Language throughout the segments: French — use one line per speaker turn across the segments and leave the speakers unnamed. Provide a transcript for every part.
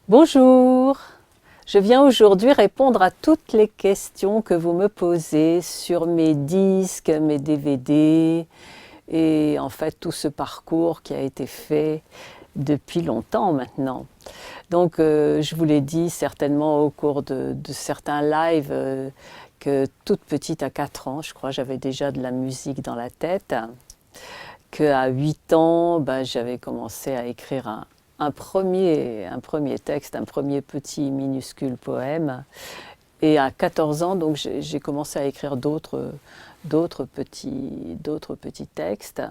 Bonjour, je viens aujourd'hui répondre à toutes les questions que vous me posez sur mes disques, mes DVD et en fait tout ce parcours qui a été fait depuis longtemps maintenant. Donc je vous l'ai dit certainement au cours de certains lives que toute petite à 4 ans, je crois j'avais déjà de la musique dans la tête, qu'à 8 ans j'avais commencé à écrire un premier texte, un premier petit minuscule poème. Et à 14 ans, donc, j'ai commencé à écrire d'autres petits textes.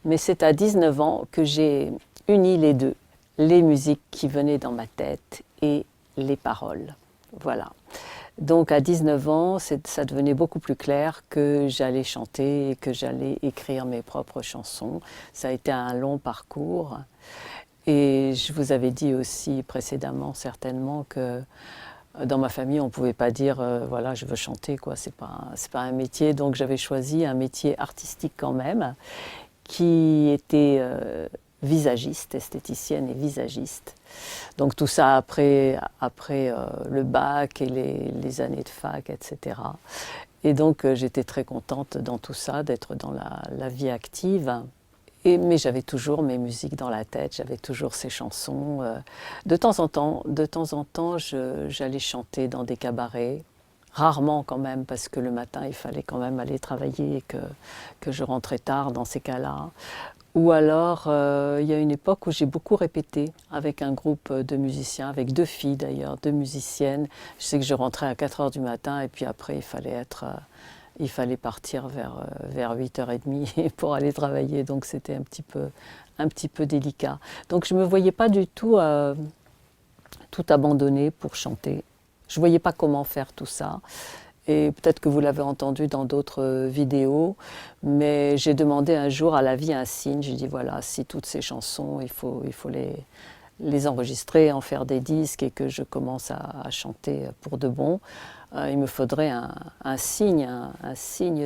Mais c'est à 19 ans que j'ai uni les deux, les musiques qui venaient dans ma tête et les paroles. Voilà. Donc à 19 ans, ça devenait beaucoup plus clair que j'allais chanter et que j'allais écrire mes propres chansons. Ça a été un long parcours. Et je vous avais dit aussi précédemment certainement que dans ma famille, on ne pouvait pas dire voilà, je veux chanter, quoi. C'est pas un métier. Donc j'avais choisi un métier artistique quand même, qui était visagiste, esthéticienne et visagiste. Donc tout ça après le bac et les années de fac, etc. Et donc j'étais très contente dans tout ça, d'être dans la vie active. Mais j'avais toujours mes musiques dans la tête, j'avais toujours ces chansons. De temps en temps, j'allais chanter dans des cabarets, rarement quand même, parce que le matin, il fallait quand même aller travailler et que je rentrais tard dans ces cas-là. Ou alors, il y a une époque où j'ai beaucoup répété avec un groupe de musiciens, avec 2 filles d'ailleurs, 2 musiciennes. Je sais que je rentrais à 4 heures du matin et puis après, il fallait partir vers 8h30 pour aller travailler, donc c'était un petit peu délicat. Donc je ne me voyais pas du tout tout abandonner pour chanter. Je ne voyais pas comment faire tout ça. Et peut-être que vous l'avez entendu dans d'autres vidéos, mais j'ai demandé un jour à la vie un signe. J'ai dit voilà, si toutes ces chansons, il faut les enregistrer, en faire des disques et que je commence à chanter pour de bon, il me faudrait un signe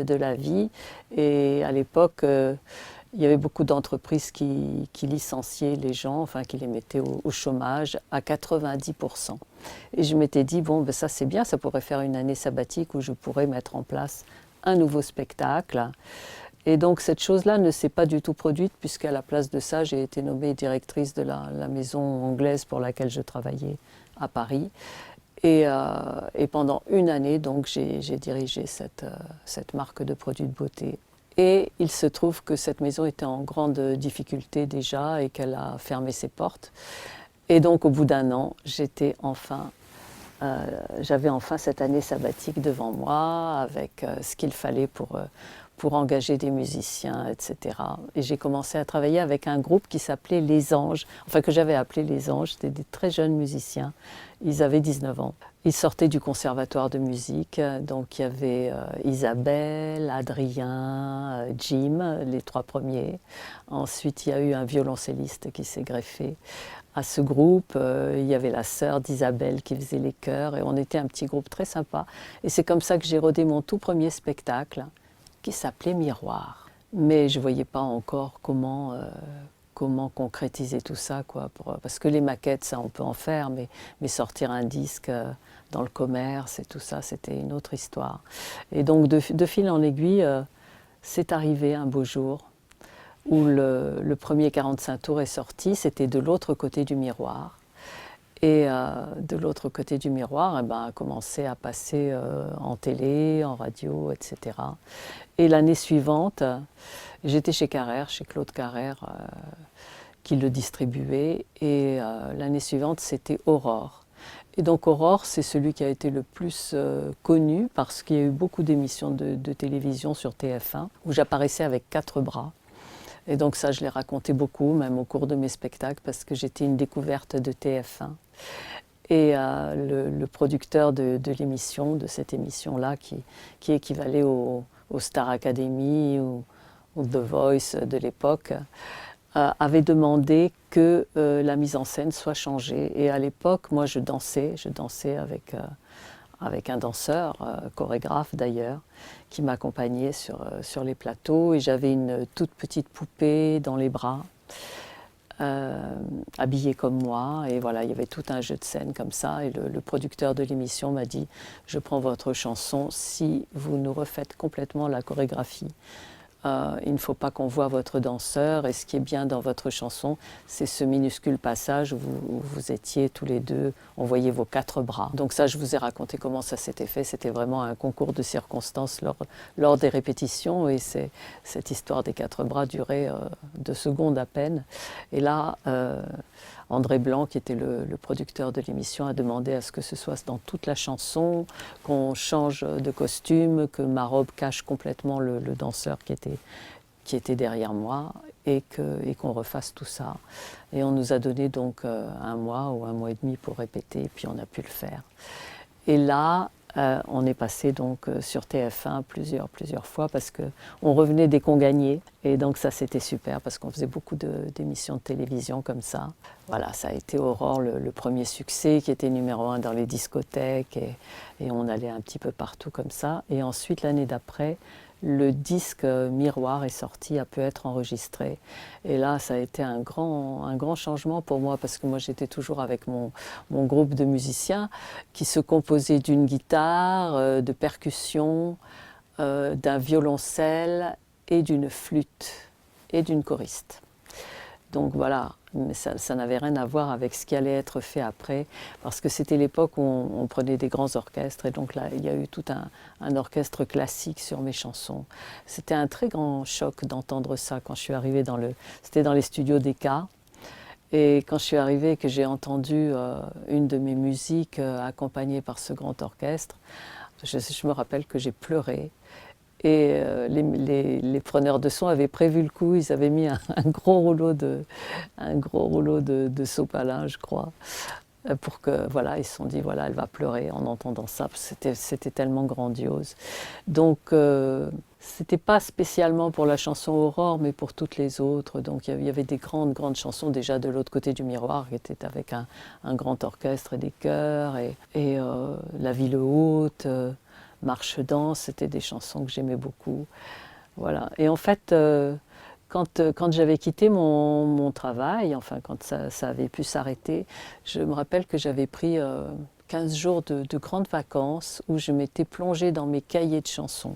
de la vie. Et à l'époque, il y avait beaucoup d'entreprises qui licenciaient les gens, enfin qui les mettaient au chômage à 90%. Et je m'étais dit, bon, ben ça c'est bien, ça pourrait faire une année sabbatique où je pourrais mettre en place un nouveau spectacle. Et donc cette chose-là ne s'est pas du tout produite, puisqu'à la place de ça, j'ai été nommée directrice de la maison anglaise pour laquelle je travaillais à Paris. Et pendant une année, donc, j'ai dirigé cette marque de produits de beauté. Et il se trouve que cette maison était en grande difficulté déjà et qu'elle a fermé ses portes. Et donc au bout d'un an, j'avais enfin cette année sabbatique devant moi avec ce qu'il fallait pour engager des musiciens, etc. Et j'ai commencé à travailler avec un groupe qui s'appelait Les Anges, enfin que j'avais appelé Les Anges. C'était des très jeunes musiciens, ils avaient 19 ans. Ils sortaient du conservatoire de musique, donc il y avait Isabelle, Adrien, Jim, les 3 premiers. Ensuite il y a eu un violoncelliste qui s'est greffé à ce groupe. Il y avait la sœur d'Isabelle qui faisait les chœurs et on était un petit groupe très sympa. Et c'est comme ça que j'ai rodé mon tout premier spectacle qui s'appelait Miroir. Mais je ne voyais pas encore comment concrétiser tout ça, quoi, parce que les maquettes, ça on peut en faire, mais sortir un disque dans le commerce et tout ça, c'était une autre histoire. Et donc de fil en aiguille, c'est arrivé un beau jour où le premier 45 tours est sorti, c'était de l'autre côté du miroir. Et de l'autre côté du miroir, a commencé à passer en télé, en radio, etc. Et l'année suivante, j'étais chez Carrère, chez Claude Carrère, qui le distribuait. Et l'année suivante, c'était Aurore. Et donc Aurore, c'est celui qui a été le plus connu parce qu'il y a eu beaucoup d'émissions de télévision sur TF1 où j'apparaissais avec 4 bras. Et donc ça, je l'ai raconté beaucoup, même au cours de mes spectacles, parce que j'étais une découverte de TF1. Et le producteur de l'émission, de cette émission-là, qui équivalait au Star Academy ou The Voice de l'époque, avait demandé que la mise en scène soit changée. Et à l'époque, moi, je dansais avec un danseur, chorégraphe d'ailleurs, qui m'accompagnait sur les plateaux. Et j'avais une toute petite poupée dans les bras habillés comme moi. Et voilà, il y avait tout un jeu de scène comme ça. Et le producteur de l'émission m'a dit, je prends votre chanson si vous nous refaites complètement la chorégraphie. Il ne faut pas qu'on voit votre danseur, et ce qui est bien dans votre chanson, c'est ce minuscule passage où vous étiez tous les deux, on voyait vos 4 bras. Donc ça, je vous ai raconté comment ça s'était fait, c'était vraiment un concours de circonstances lors des répétitions, et cette histoire des 4 bras durait 2 secondes à peine. Et là, André Blanc, qui était le producteur de l'émission, a demandé à ce que ce soit dans toute la chanson, qu'on change de costume, que ma robe cache complètement le danseur qui était derrière moi, et qu'on refasse tout ça. Et on nous a donné donc 1 mois ou 1 mois et demi pour répéter, et puis on a pu le faire. Et là, on est passé donc sur TF1 plusieurs fois parce qu'on revenait dès qu'on gagnait. Et donc ça, c'était super parce qu'on faisait beaucoup d'émissions de télévision comme ça. Voilà, ça a été Aurore le premier succès qui était numéro 1 dans les discothèques, et on allait un petit peu partout comme ça. Et ensuite, l'année d'après, le disque Miroir est sorti, a pu être enregistré. Et là, ça a été un grand changement pour moi parce que moi, j'étais toujours avec mon groupe de musiciens qui se composait d'une guitare, de percussions, d'un violoncelle et d'une flûte et d'une choriste. Donc voilà, mais ça n'avait rien à voir avec ce qui allait être fait après, parce que c'était l'époque où on prenait des grands orchestres, et donc là, il y a eu tout un orchestre classique sur mes chansons. C'était un très grand choc d'entendre ça quand je suis arrivée c'était dans les studios d'Eka, et quand je suis arrivée et que j'ai entendu une de mes musiques accompagnée par ce grand orchestre, je me rappelle que j'ai pleuré. Et les preneurs de son avaient prévu le coup, ils avaient mis un gros rouleau de sopalin, je crois, pour que, voilà, ils se sont dit, voilà, elle va pleurer en entendant ça, c'était tellement grandiose. Donc, c'était pas spécialement pour la chanson Aurore, mais pour toutes les autres. Donc, il y avait des grandes chansons déjà de l'autre côté du miroir, qui étaient avec un grand orchestre et des chœurs, et La Ville Haute, Marche-Danse, c'était des chansons que j'aimais beaucoup. Voilà. Et en fait, quand j'avais quitté mon travail, enfin quand ça avait pu s'arrêter, je me rappelle que j'avais pris 15 jours de grandes vacances où je m'étais plongée dans mes cahiers de chansons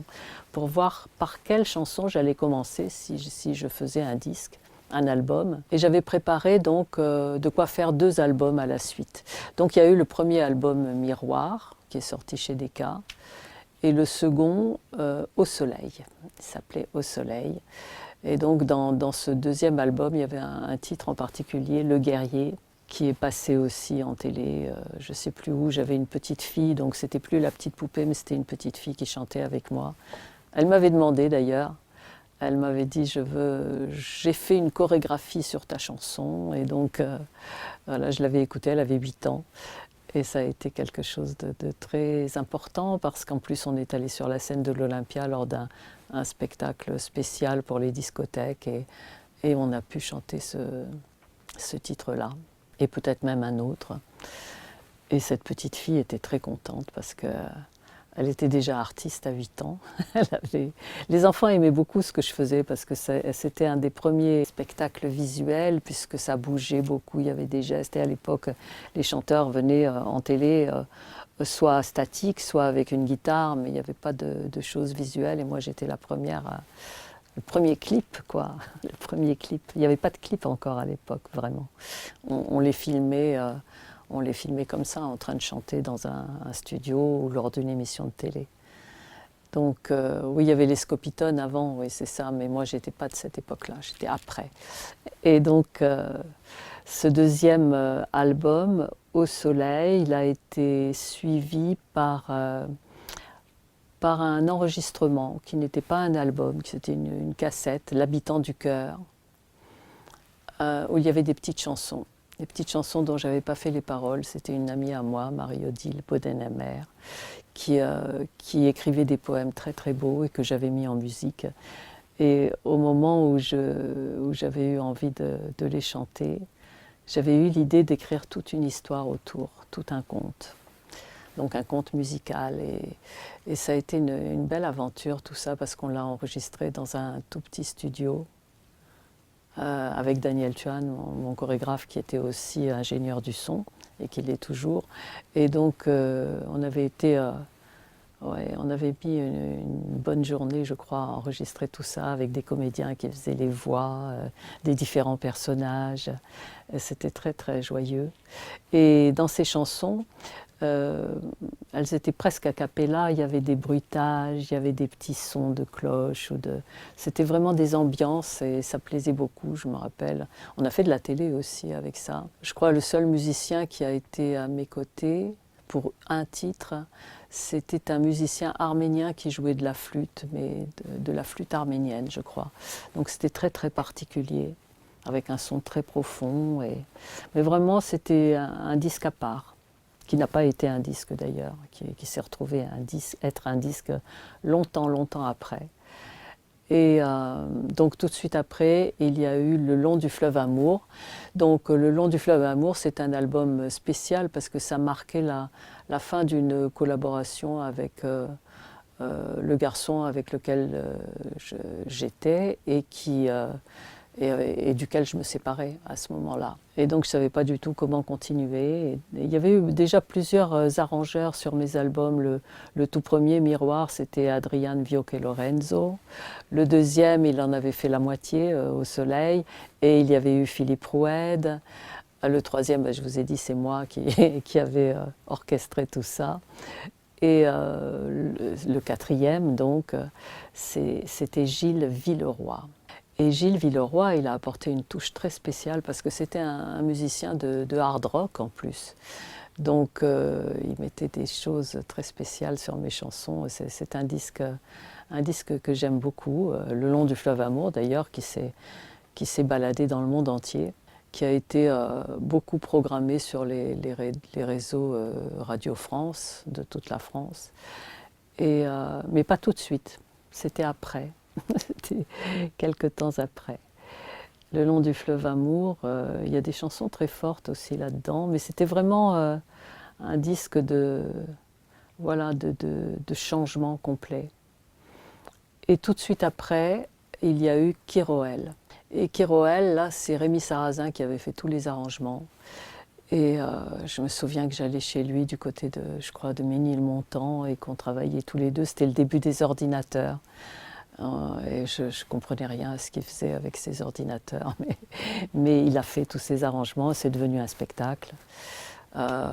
pour voir par quelle chanson j'allais commencer si je faisais un disque, un album. Et j'avais préparé donc de quoi faire 2 albums à la suite. Donc il y a eu le premier album Miroir, qui est sorti chez Decca, et le second Au Soleil. Il s'appelait Au Soleil. Et donc dans ce deuxième album, il y avait un titre en particulier, Le Guerrier, qui est passé aussi en télé, je ne sais plus où. J'avais une petite fille, donc c'était plus la petite poupée, mais c'était une petite fille qui chantait avec moi. Elle m'avait demandé d'ailleurs, elle m'avait dit, j'ai fait une chorégraphie sur ta chanson, et donc voilà, je l'avais écoutée, elle avait 8 ans. Et ça a été quelque chose de très important parce qu'en plus on est allé sur la scène de l'Olympia lors d'un spectacle spécial pour les discothèques, et on a pu chanter ce titre-là, et peut-être même un autre. Et cette petite fille était très contente parce qu'elle était déjà artiste à 8 ans. Les enfants aimaient beaucoup ce que je faisais parce que c'était un des premiers spectacles visuels puisque ça bougeait beaucoup, il y avait des gestes. Et à l'époque, les chanteurs venaient en télé soit statiques, soit avec une guitare, mais il n'y avait pas de choses visuelles. Et moi, j'étais la première, le premier clip, quoi. Le premier clip. Il n'y avait pas de clip encore à l'époque, vraiment. On les filmait. On les filmait comme ça, en train de chanter dans un studio ou lors d'une émission de télé. Donc oui, il y avait les Scopitones avant, oui c'est ça, mais moi j'étais pas de cette époque-là, j'étais après. Et donc ce deuxième album, Au Soleil, il a été suivi par un enregistrement qui n'était pas un album, qui c'était une cassette, L'Habitant du cœur, où il y avait des petites chansons. Des petites chansons dont je n'avais pas fait les paroles. C'était une amie à moi, Marie-Odile Bodenamer, qui écrivait des poèmes très très beaux et que j'avais mis en musique. Et au moment où j'avais eu envie de les chanter, j'avais eu l'idée d'écrire toute une histoire autour, tout un conte. Donc un conte musical. Et ça a été une belle aventure tout ça parce qu'on l'a enregistré dans un tout petit studio avec Daniel Tuan, mon chorégraphe qui était aussi ingénieur du son et qui l'est toujours. Et donc on avait été, on avait mis une bonne journée, je crois, à enregistrer tout ça avec des comédiens qui faisaient les voix des différents personnages. C'était très très joyeux. Et dans ces chansons, elles étaient presque a cappella, il y avait des bruitages, il y avait des petits sons de cloches. C'était vraiment des ambiances et ça plaisait beaucoup, je me rappelle. On a fait de la télé aussi avec ça. Je crois le seul musicien qui a été à mes côtés pour un titre, c'était un musicien arménien qui jouait de la flûte, mais de la flûte arménienne, je crois. Donc c'était très très particulier, avec un son très profond. Mais vraiment, c'était un disque à part, qui n'a pas été un disque d'ailleurs, qui s'est retrouvé être un disque longtemps, longtemps après. Et donc tout de suite après, il y a eu Le long du fleuve Amour. Donc Le long du fleuve Amour, c'est un album spécial parce que ça marquait la fin d'une collaboration avec le garçon avec lequel j'étais et duquel je me séparais à ce moment-là. Et donc je ne savais pas du tout comment continuer. Et il y avait eu déjà plusieurs arrangeurs sur mes albums. Le tout premier, Miroir, c'était Adrian Vioque Lorenzo. Le deuxième, il en avait fait la moitié, Au soleil. Et il y avait eu Philippe Roued. Le troisième, je vous ai dit, c'est moi qui avait orchestré tout ça. Et le quatrième, donc, c'était Gilles Villeroy. Et Gilles Villeroy, il a apporté une touche très spéciale parce que c'était un musicien de hard rock en plus. Donc il mettait des choses très spéciales sur mes chansons. C'est un disque que j'aime beaucoup, Le long du fleuve Amour d'ailleurs, qui s'est baladé dans le monde entier, qui a été beaucoup programmé sur les réseaux Radio France, de toute la France. Mais pas tout de suite, c'était après. C'était quelques temps après. Le long du fleuve Amour, il y a des chansons très fortes aussi là-dedans, mais c'était vraiment un disque voilà, de changement complet. Et tout de suite après, il y a eu Kéroël. Et Kéroël, là, c'est Rémi Sarrazin qui avait fait tous les arrangements. Et je me souviens que j'allais chez lui du côté je crois, de Ménilmontant et qu'on travaillait tous les deux. C'était le début des ordinateurs. Et je ne comprenais rien à ce qu'il faisait avec ses ordinateurs, mais il a fait tous ces arrangements, c'est devenu un spectacle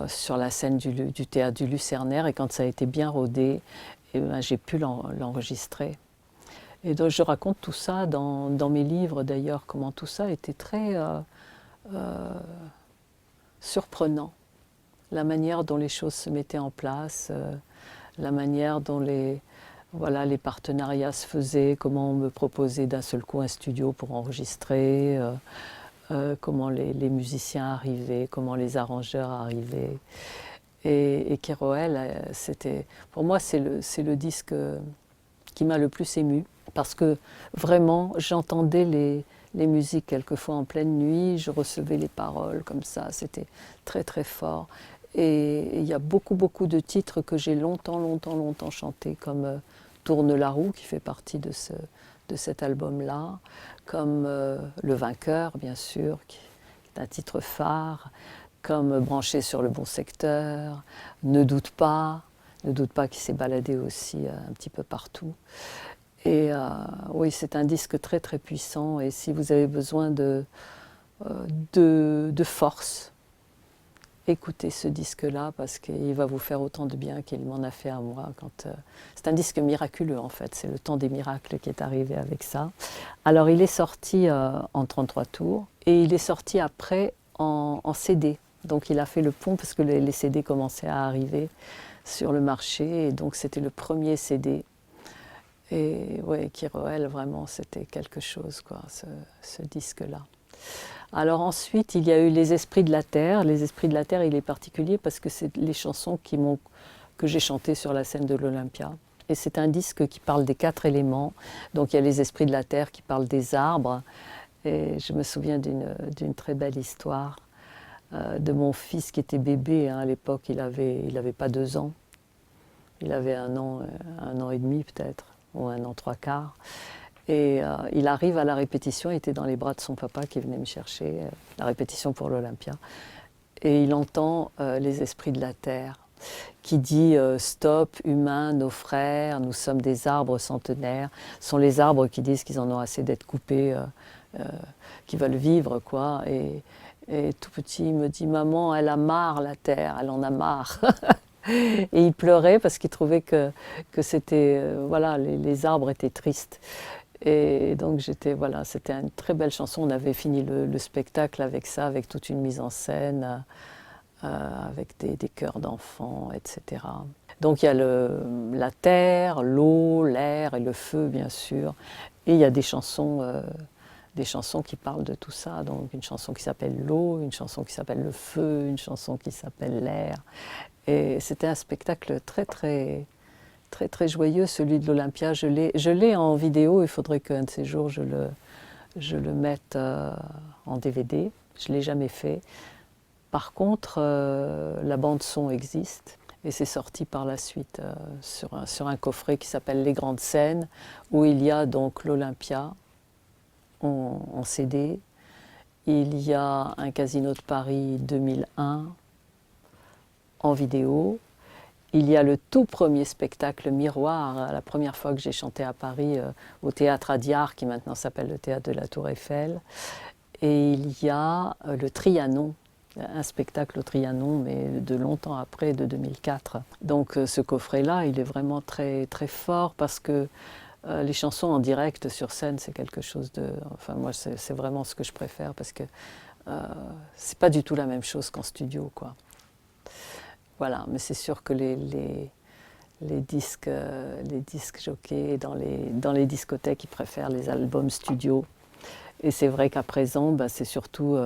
sur la scène du théâtre du Lucernaire, et quand ça a été bien rodé, j'ai pu l'enregistrer. Et donc je raconte tout ça dans mes livres d'ailleurs, comment tout ça était très surprenant, la manière dont les choses se mettaient en place, la manière dont les partenariats se faisaient, comment on me proposait d'un seul coup un studio pour enregistrer, comment les musiciens arrivaient, comment les arrangeurs arrivaient. Et Kéroël, pour moi, c'est le disque qui m'a le plus ému, parce que vraiment, j'entendais les musiques quelquefois en pleine nuit, je recevais les paroles comme ça, c'était très très fort. Et il y a beaucoup beaucoup de titres que j'ai longtemps chantés, comme Tourne la roue, qui fait partie de cet album-là, comme Le vainqueur, bien sûr, qui est un titre phare, comme Branché sur le bon secteur, Ne doute pas qui s'est baladé aussi un petit peu partout. Et oui, c'est un disque très très puissant, et si vous avez besoin de force, écoutez ce disque-là, parce qu'il va vous faire autant de bien qu'il m'en a fait à moi. C'est un disque miraculeux en fait, c'est le temps des miracles qui est arrivé avec ça. Alors il est sorti en 33 tours, et il est sorti après en CD. Donc il a fait le pont parce que les CD commençaient à arriver sur le marché, et donc c'était le premier CD. Et ouais, Kéroël, vraiment, c'était quelque chose, quoi, ce disque-là. Alors ensuite, il y a eu Les Esprits de la Terre. Les Esprits de la Terre, il est particulier parce que c'est les chansons que j'ai chantées sur la scène de l'Olympia. Et c'est un disque qui parle des 4 éléments. Donc il y a Les Esprits de la Terre qui parlent des arbres. Et je me souviens d'une très belle histoire de mon fils qui était bébé. À l'époque, il avait pas 2 ans. Il avait 1 an et demi peut-être, ou 1 an 3/4. Et il arrive à la répétition, il était dans les bras de son papa qui venait me chercher, la répétition pour l'Olympia. Et il entend les esprits de la terre qui dit stop, humains, nos frères, nous sommes des arbres centenaires. Ce sont les arbres qui disent qu'ils en ont assez d'être coupés, qui veulent vivre, quoi. Et tout petit, il me dit, maman, elle a marre la terre, elle en a marre. Et il pleurait parce qu'il trouvait que c'était, voilà, les arbres étaient tristes. Et donc voilà, c'était une très belle chanson. On avait fini le spectacle avec ça, avec toute une mise en scène, avec des chœurs d'enfants, etc. Donc il y a la terre, l'eau, l'air et le feu, bien sûr. Et il y a des chansons qui parlent de tout ça. Donc une chanson qui s'appelle l'eau, une chanson qui s'appelle le feu, une chanson qui s'appelle l'air. Et c'était un spectacle très joyeux, celui de l'Olympia. Je l'ai en vidéo, il faudrait qu'un de ces jours je le mette en DVD. Je ne l'ai jamais fait. Par contre, la bande-son existe et c'est sorti par la suite sur un coffret qui s'appelle Les Grandes Scènes, où il y a donc l'Olympia en CD. Il y a un Casino de Paris 2001 en vidéo. Il y a le tout premier spectacle Miroir, la première fois que j'ai chanté à Paris au Théâtre Adiard, qui maintenant s'appelle le Théâtre de la Tour Eiffel. Et il y a le Trianon, un spectacle au Trianon, mais de longtemps après, de 2004. Donc ce coffret-là, il est vraiment très fort parce que les chansons en direct sur scène, c'est quelque chose de... Enfin moi, c'est vraiment ce que je préfère parce que c'est pas du tout la même chose qu'en studio, quoi. Voilà, mais c'est sûr que les disques jockeys dans les discothèques, ils préfèrent les albums studio. Et c'est vrai qu'à présent, c'est surtout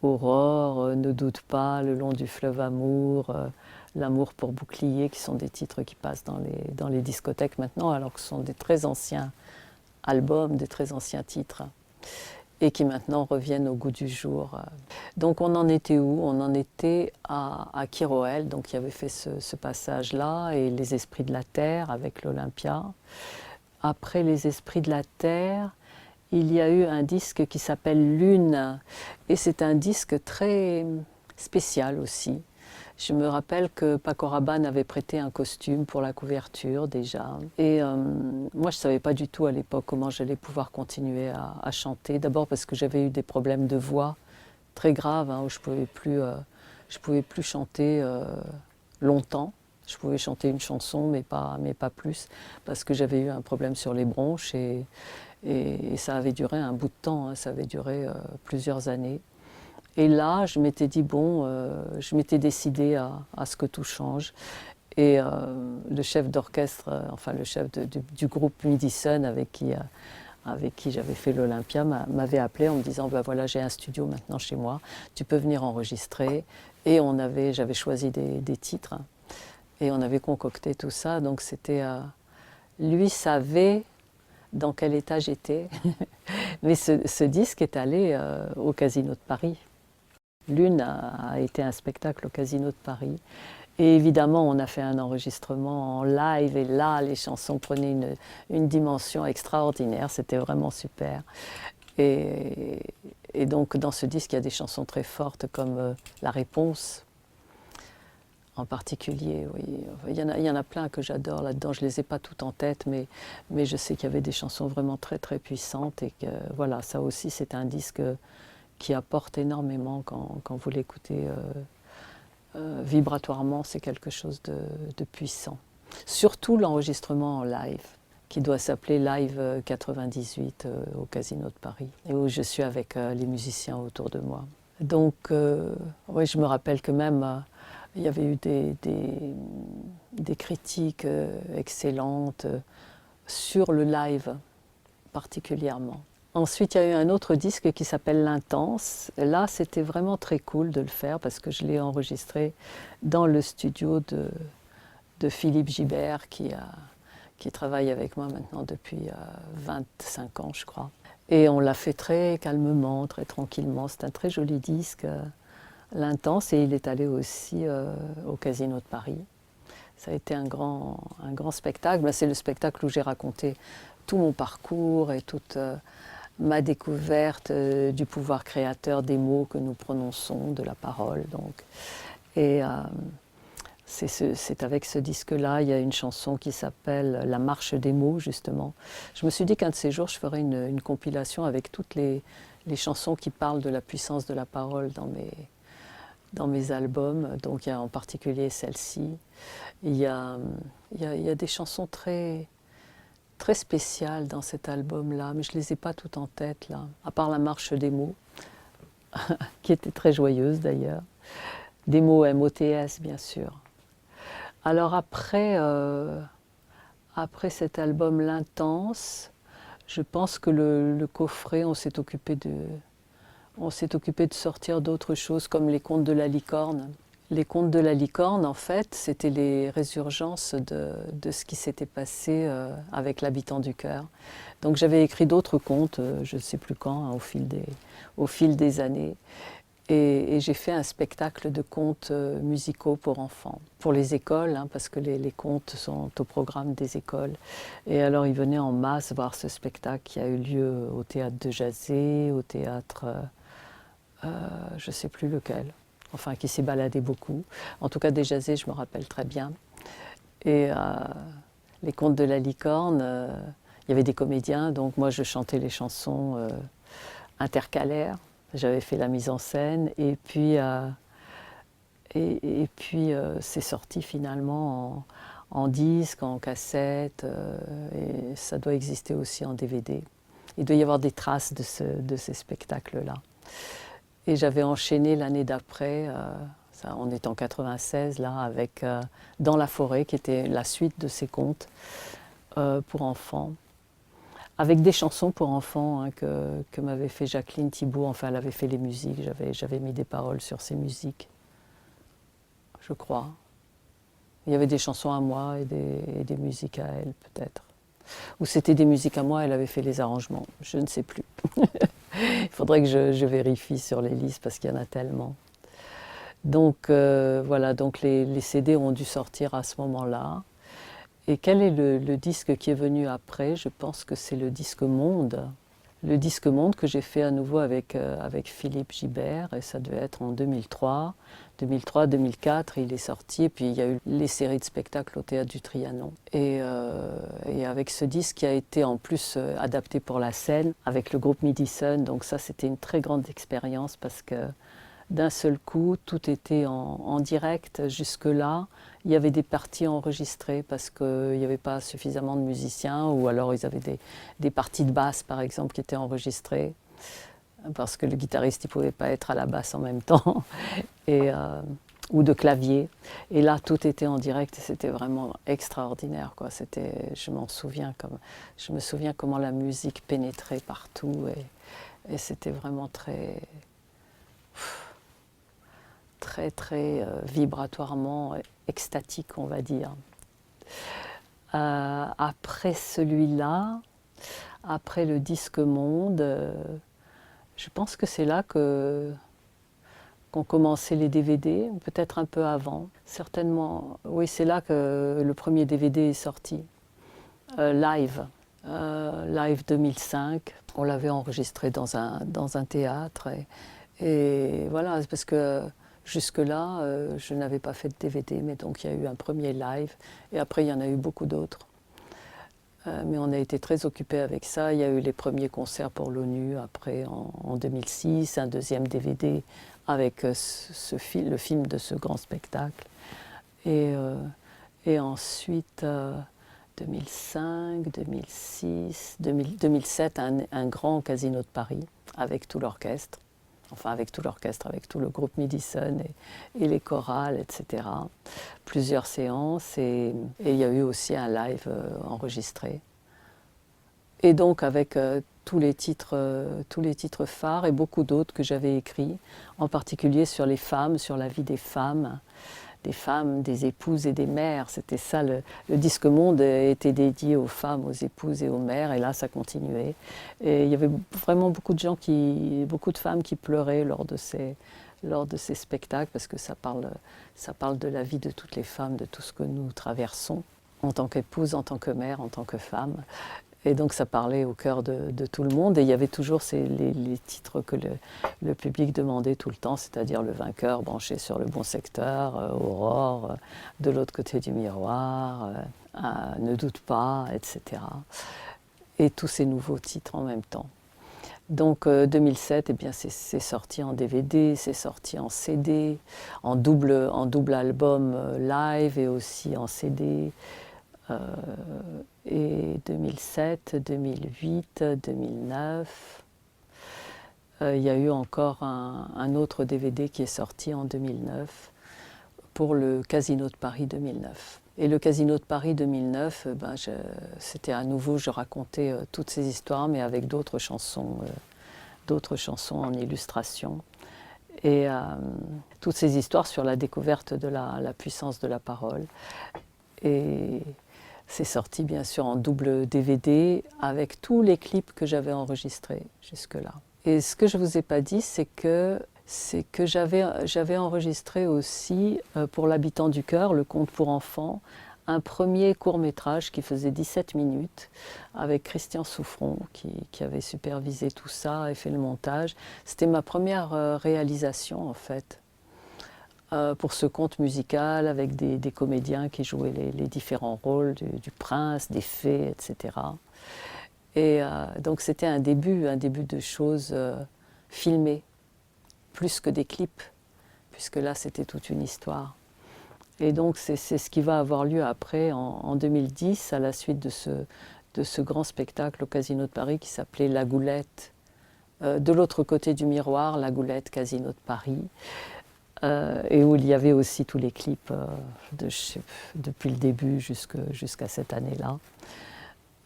Aurore, Ne doute pas, Le long du fleuve amour, L'amour pour bouclier, qui sont des titres qui passent dans les discothèques maintenant, alors que ce sont des très anciens albums, des très anciens titres, et qui maintenant reviennent au goût du jour. Donc on en était où? On en était à Chiroël, donc qui avait fait ce passage-là, et Les Esprits de la Terre avec l'Olympia. Après Les Esprits de la Terre, il y a eu un disque qui s'appelle Lune, et c'est un disque très spécial aussi. Je me rappelle que Paco Rabanne avait prêté un costume pour la couverture déjà. Et moi, je ne savais pas du tout à l'époque comment j'allais pouvoir continuer à chanter. D'abord parce que j'avais eu des problèmes de voix très graves, où je ne pouvais plus chanter longtemps. Je pouvais chanter une chanson, mais pas plus, parce que j'avais eu un problème sur les bronches et ça avait duré un bout de temps, ça avait duré plusieurs années. Et là, je m'étais dit, bon, je m'étais décidée à ce que tout change. Et le chef d'orchestre, enfin le chef du groupe Midi Sun avec qui j'avais fait l'Olympia, m'avait appelé en me disant, ben voilà, j'ai un studio maintenant chez moi, tu peux venir enregistrer. Et j'avais choisi des titres et on avait concocté tout ça. Donc c'était, lui savait dans quel état j'étais, mais ce disque est allé au Casino de Paris. Lune a été un spectacle au Casino de Paris. Et évidemment, on a fait un enregistrement en live et là, les chansons prenaient une dimension extraordinaire. C'était vraiment super. Et donc, dans ce disque, il y a des chansons très fortes comme La Réponse, en particulier. Oui. Il y en a plein que j'adore là-dedans. Je ne les ai pas toutes en tête, mais je sais qu'il y avait des chansons vraiment très puissantes. Et que voilà, ça aussi, c'est un disque qui apporte énormément quand vous l'écoutez vibratoirement, c'est quelque chose de puissant. Surtout l'enregistrement en live, qui doit s'appeler Live 98 au Casino de Paris, et où je suis avec les musiciens autour de moi. Donc, oui, je me rappelle que même, il y avait eu des critiques excellentes sur le live particulièrement. Ensuite, il y a eu un autre disque qui s'appelle L'Intense. Là, c'était vraiment très cool de le faire parce que je l'ai enregistré dans le studio de Philippe Gibert qui travaille avec moi maintenant depuis 25 ans, je crois. Et on l'a fait très calmement, très tranquillement. C'est un très joli disque, L'Intense, et il est allé aussi au Casino de Paris. Ça a été un grand spectacle. C'est le spectacle où j'ai raconté tout mon parcours et toute ma découverte du pouvoir créateur des mots que nous prononçons, de la parole. Donc. Et c'est avec ce disque-là, il y a une chanson qui s'appelle La marche des mots, justement. Je me suis dit qu'un de ces jours, je ferais une compilation avec toutes les chansons qui parlent de la puissance de la parole dans mes albums. Donc il y a en particulier celle-ci. Il y a des chansons très, très spéciales dans cet album-là, mais je ne les ai pas toutes en tête, là, à part La marche des mots, qui était très joyeuse d'ailleurs. Des mots MOTS, bien sûr. Alors après cet album L'Intense, je pense que le coffret, on s'est occupé de sortir d'autres choses comme les contes de la licorne. Les contes de la licorne, en fait, c'était les résurgences de ce qui s'était passé avec l'habitant du cœur. Donc j'avais écrit d'autres contes, je ne sais plus quand, hein, au fil des années. Et j'ai fait un spectacle de contes musicaux pour enfants, pour les écoles, hein, parce que les contes sont au programme des écoles. Et alors ils venaient en masse voir ce spectacle qui a eu lieu au théâtre de Jazé, au théâtre, je ne sais plus lequel, enfin qui s'est baladé beaucoup. En tout cas des Jazé, je me rappelle très bien. Et les contes de la licorne, il y avait des comédiens, donc moi je chantais les chansons intercalaires. J'avais fait la mise en scène et puis c'est sorti finalement en disque, en cassette et ça doit exister aussi en DVD. Il doit y avoir des traces de ces spectacles-là. Et j'avais enchaîné l'année d'après, on est en 96 là, avec Dans la forêt qui était la suite de ces contes pour enfants. Avec des chansons pour enfants hein, que m'avait fait Jacqueline Thibault. Enfin, elle avait fait les musiques, j'avais mis des paroles sur ses musiques, je crois. Il y avait des chansons à moi et des musiques à elle, peut-être. Ou c'était des musiques à moi, elle avait fait les arrangements, je ne sais plus. Il faudrait que je vérifie sur les listes parce qu'il y en a tellement. Donc voilà, donc les CD ont dû sortir à ce moment-là. Et quel est le disque qui est venu après? Je pense que c'est le disque Monde. Le disque Monde que j'ai fait à nouveau avec Philippe Gibert, et ça devait être en 2003. 2003-2004, il est sorti, et puis il y a eu les séries de spectacles au Théâtre du Trianon. Et avec ce disque qui a été en plus adapté pour la scène, avec le groupe Midi Sun, donc ça c'était une très grande expérience parce que d'un seul coup, tout était en direct. Jusque-là, il y avait des parties enregistrées parce qu'il n'y avait pas suffisamment de musiciens ou alors ils avaient des parties de basse, par exemple, qui étaient enregistrées parce que le guitariste ne pouvait pas être à la basse en même temps ou de clavier. Et là, tout était en direct et c'était vraiment extraordinaire, quoi. Je me souviens comment la musique pénétrait partout et c'était vraiment très vibratoirement extatique, on va dire. Après celui-là, après le disque Monde, je pense que c'est là qu'ont commencé les DVD, peut-être un peu avant. Certainement, oui, c'est là que le premier DVD est sorti. Live 2005. On l'avait enregistré dans un théâtre. Et voilà, parce que jusque-là, je n'avais pas fait de DVD, mais donc il y a eu un premier live, et après il y en a eu beaucoup d'autres. Mais on a été très occupés avec ça. Il y a eu les premiers concerts pour l'ONU, après en 2006, un deuxième DVD avec le film de ce grand spectacle. Et ensuite, 2005, 2006, 2007, un grand Casino de Paris avec tout l'orchestre. Enfin avec tout l'orchestre, avec tout le groupe Midi Sun et les chorales, etc. Plusieurs séances et il y a eu aussi un live enregistré. Et donc avec tous les titres phares et beaucoup d'autres que j'avais écrits, en particulier sur les femmes, sur la vie des femmes, des épouses et des mères. C'était ça, le disque Monde était dédié aux femmes, aux épouses et aux mères, et là ça continuait. Et il y avait vraiment beaucoup de femmes qui pleuraient lors de ces lors de ces spectacles, parce que ça parle de la vie de toutes les femmes, de tout ce que nous traversons, en tant qu'épouse, en tant que mère, en tant que femme. Et donc ça parlait au cœur de tout le monde. Et il y avait toujours les titres que le public demandait tout le temps, c'est-à-dire Le vainqueur, Branché sur le bon secteur, Aurore, De l'autre côté du miroir, Ne doute pas, etc. Et tous ces nouveaux titres en même temps. Donc 2007, eh bien, c'est sorti en DVD, c'est sorti en CD, en double album live et aussi en CD. Et 2007, 2008, 2009. Il y a eu encore un autre DVD qui est sorti en 2009 pour le Casino de Paris 2009. Et le Casino de Paris 2009, c'était à nouveau, je racontais toutes ces histoires, mais avec d'autres chansons en illustration. Et toutes ces histoires sur la découverte de la puissance de la parole. Et c'est sorti bien sûr en double DVD avec tous les clips que j'avais enregistrés jusque-là. Et ce que je ne vous ai pas dit, c'est que j'avais enregistré aussi pour l'Habitant du cœur, le conte pour enfants, un premier court-métrage qui faisait 17 minutes avec Christian Souffron qui avait supervisé tout ça et fait le montage. C'était ma première réalisation en fait. Pour ce conte musical avec des comédiens qui jouaient les différents rôles du prince, des fées, etc. Et donc c'était un début de choses filmées, plus que des clips, puisque là c'était toute une histoire. Et donc c'est ce qui va avoir lieu après, en 2010, à la suite de ce grand spectacle au Casino de Paris qui s'appelait La Goulette. De l'autre côté du miroir, La Goulette, Casino de Paris. Et où il y avait aussi tous les clips depuis le début jusqu'à cette année-là.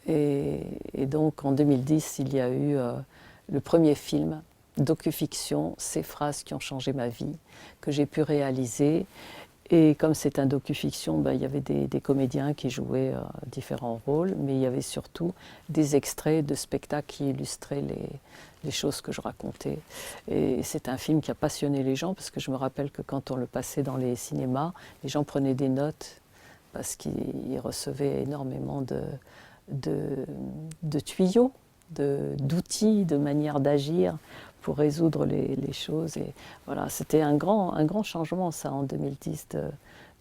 Et donc en 2010, il y a eu le premier film docu-fiction, Ces phrases qui ont changé ma vie, que j'ai pu réaliser. Et comme c'est un docu-fiction, il y avait des comédiens qui jouaient différents rôles, mais il y avait surtout des extraits de spectacles qui illustraient les choses que je racontais. Et c'est un film qui a passionné les gens, parce que je me rappelle que quand on le passait dans les cinémas, les gens prenaient des notes, parce qu'ils recevaient énormément de tuyaux, d'outils, de manières d'agir pour résoudre les choses. Et voilà, c'était un grand changement, ça, en 2010,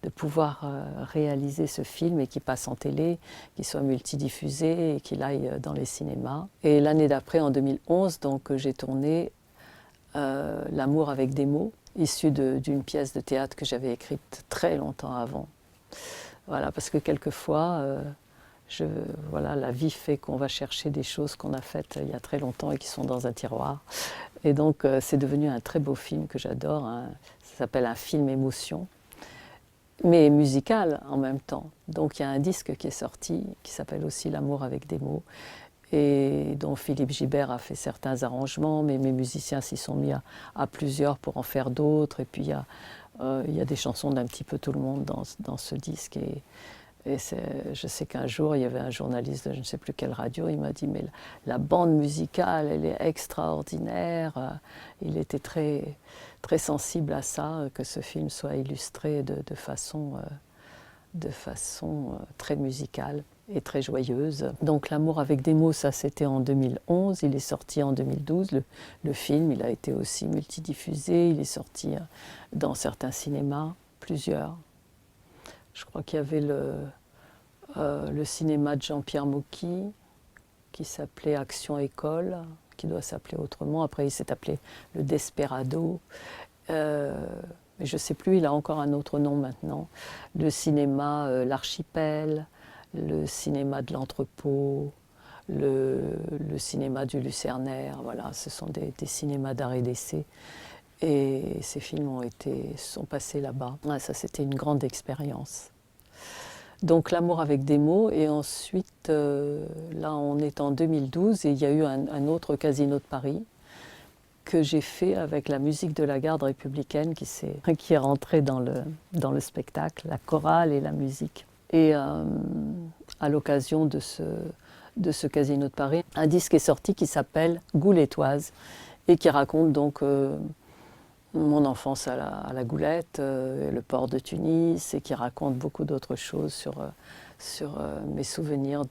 de pouvoir réaliser ce film et qu'il passe en télé, qu'il soit multidiffusé et qu'il aille dans les cinémas. Et l'année d'après, en 2011, donc, j'ai tourné L'amour avec des mots, issu d'une pièce de théâtre que j'avais écrite très longtemps avant. Voilà, parce que quelquefois, la vie fait qu'on va chercher des choses qu'on a faites il y a très longtemps et qui sont dans un tiroir. Et donc c'est devenu un très beau film que j'adore, ça s'appelle Un film émotion, mais musical en même temps. Donc il y a un disque qui est sorti, qui s'appelle aussi L'amour avec des mots, et dont Philippe Gibert a fait certains arrangements, mais mes musiciens s'y sont mis à plusieurs pour en faire d'autres. Et puis il y a des chansons d'un petit peu tout le monde dans ce disque. Et je sais qu'un jour, il y avait un journaliste de je ne sais plus quelle radio, il m'a dit « mais la bande musicale, elle est extraordinaire ». Il était très, très sensible à ça, que ce film soit illustré de façon très musicale et très joyeuse. Donc L'amour avec des mots, ça c'était en 2011, il est sorti en 2012. Le film, il a été aussi multidiffusé, il est sorti dans certains cinémas, plusieurs. Je crois qu'il y avait le cinéma de Jean-Pierre Mocky, qui s'appelait Action École, qui doit s'appeler autrement. Après, il s'est appelé le Desperado. Mais je ne sais plus, il a encore un autre nom maintenant. Le cinéma L'Archipel, le cinéma de l'Entrepôt, le cinéma du Lucernaire. Voilà, ce sont des cinémas d'art et d'essai. Et ces films sont passés là-bas. Ouais, ça, c'était une grande expérience. Donc L'amour avec des mots. Et ensuite, là, on est en 2012 et il y a eu un autre Casino de Paris que j'ai fait avec la musique de la garde républicaine qui est rentrée dans le spectacle, la chorale et la musique. Et à l'occasion de ce Casino de Paris, un disque est sorti qui s'appelle Goulettoise et qui raconte donc mon enfance à la Goulette, le port de Tunis, et qui raconte beaucoup d'autres choses sur mes souvenirs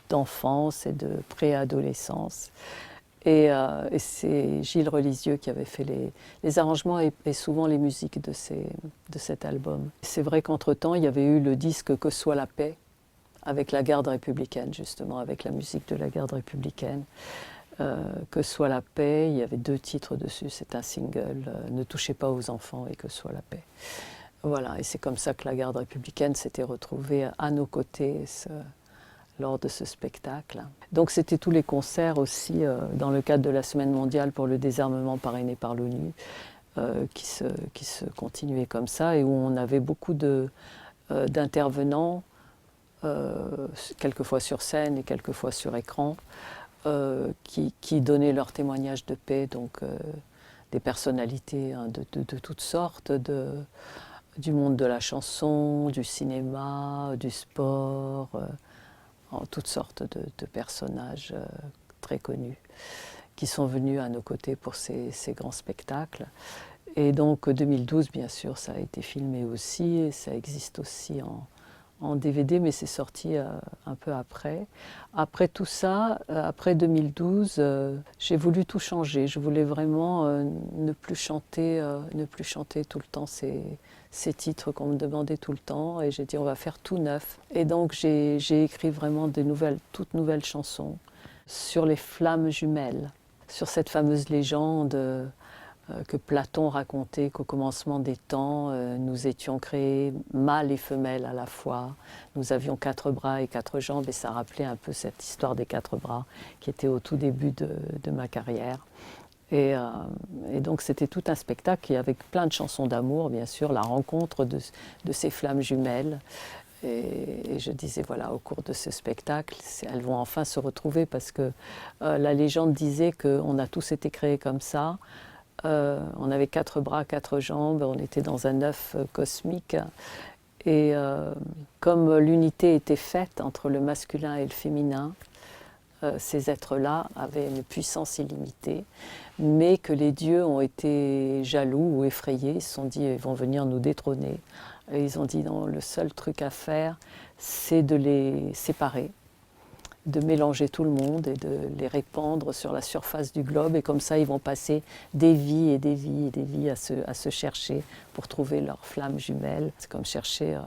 d'enfance et de préadolescence. Et c'est Gilles Relisieux qui avait fait les arrangements et souvent les musiques de cet album. C'est vrai qu'entre-temps, il y avait eu le disque Que soit la paix, avec la garde républicaine, justement, avec la musique de la garde républicaine. Que soit la paix, il y avait 2 titres dessus, c'est un single, Ne touchez pas aux enfants et Que soit la paix. Voilà, et c'est comme ça que la garde républicaine s'était retrouvée à nos côtés lors de ce spectacle. Donc c'était tous les concerts aussi dans le cadre de la Semaine mondiale pour le désarmement parrainée par l'ONU qui se continuaient comme ça et où on avait beaucoup d'intervenants, quelquefois sur scène et quelquefois sur écran, qui donnaient leur témoignage de paix, donc des personnalités de toutes sortes, du monde de la chanson, du cinéma, du sport, toutes sortes de personnages très connus qui sont venus à nos côtés pour ces grands spectacles. Et donc 2012, bien sûr, ça a été filmé aussi, et ça existe aussi en DVD, mais c'est sorti un peu après. Après tout ça, après 2012, j'ai voulu tout changer. Je voulais vraiment ne plus chanter tout le temps ces titres qu'on me demandait tout le temps. Et j'ai dit, on va faire tout neuf. Et donc j'ai écrit vraiment toutes nouvelles chansons sur les flammes jumelles, sur cette fameuse légende que Platon racontait qu'au commencement des temps, nous étions créés mâles et femelles à la fois. Nous avions 4 bras et 4 jambes, et ça rappelait un peu cette histoire des 4 bras qui était au tout début de ma carrière. Et donc c'était tout un spectacle avec plein de chansons d'amour, bien sûr, la rencontre de ces flammes jumelles. Et je disais, voilà, au cours de ce spectacle, elles vont enfin se retrouver parce que la légende disait qu'on a tous été créés comme ça. On avait 4 bras, 4 jambes, on était dans un œuf cosmique. Et comme l'unité était faite entre le masculin et le féminin, ces êtres-là avaient une puissance illimitée, mais que les dieux ont été jaloux ou effrayés. Ils se sont dit, ils vont venir nous détrôner. Et ils ont dit, non, le seul truc à faire, c'est de les séparer, de mélanger tout le monde et de les répandre sur la surface du globe. Et comme ça, ils vont passer des vies et des vies et des vies à se chercher pour trouver leur flamme jumelle. C'est comme chercher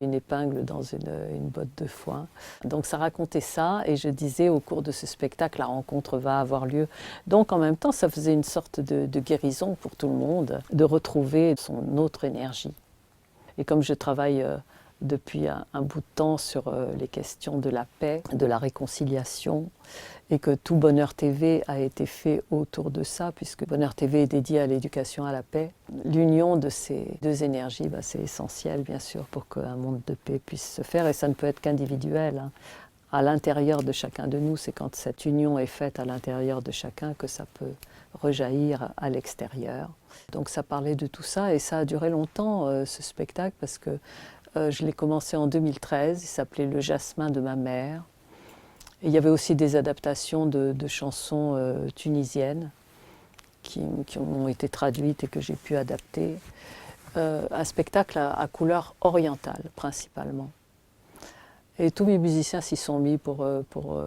une épingle dans une botte de foin. Donc ça racontait ça, et je disais au cours de ce spectacle, la rencontre va avoir lieu. Donc en même temps, ça faisait une sorte de guérison pour tout le monde, de retrouver son autre énergie. Et comme je travaille depuis un bout de temps sur les questions de la paix, de la réconciliation, et que tout Bonheur TV a été fait autour de ça, puisque Bonheur TV est dédié à l'éducation à la paix. L'union de ces 2 énergies, c'est essentiel, bien sûr, pour qu'un monde de paix puisse se faire, et ça ne peut être qu'individuel. Hein. À l'intérieur de chacun de nous, c'est quand cette union est faite à l'intérieur de chacun que ça peut rejaillir à l'extérieur. Donc ça parlait de tout ça, et ça a duré longtemps, ce spectacle, parce que je l'ai commencé en 2013, il s'appelait Le Jasmin de ma mère. Et il y avait aussi des adaptations de chansons tunisiennes qui ont été traduites et que j'ai pu adapter. Un spectacle à couleur orientale, principalement. Et tous mes musiciens s'y sont mis pour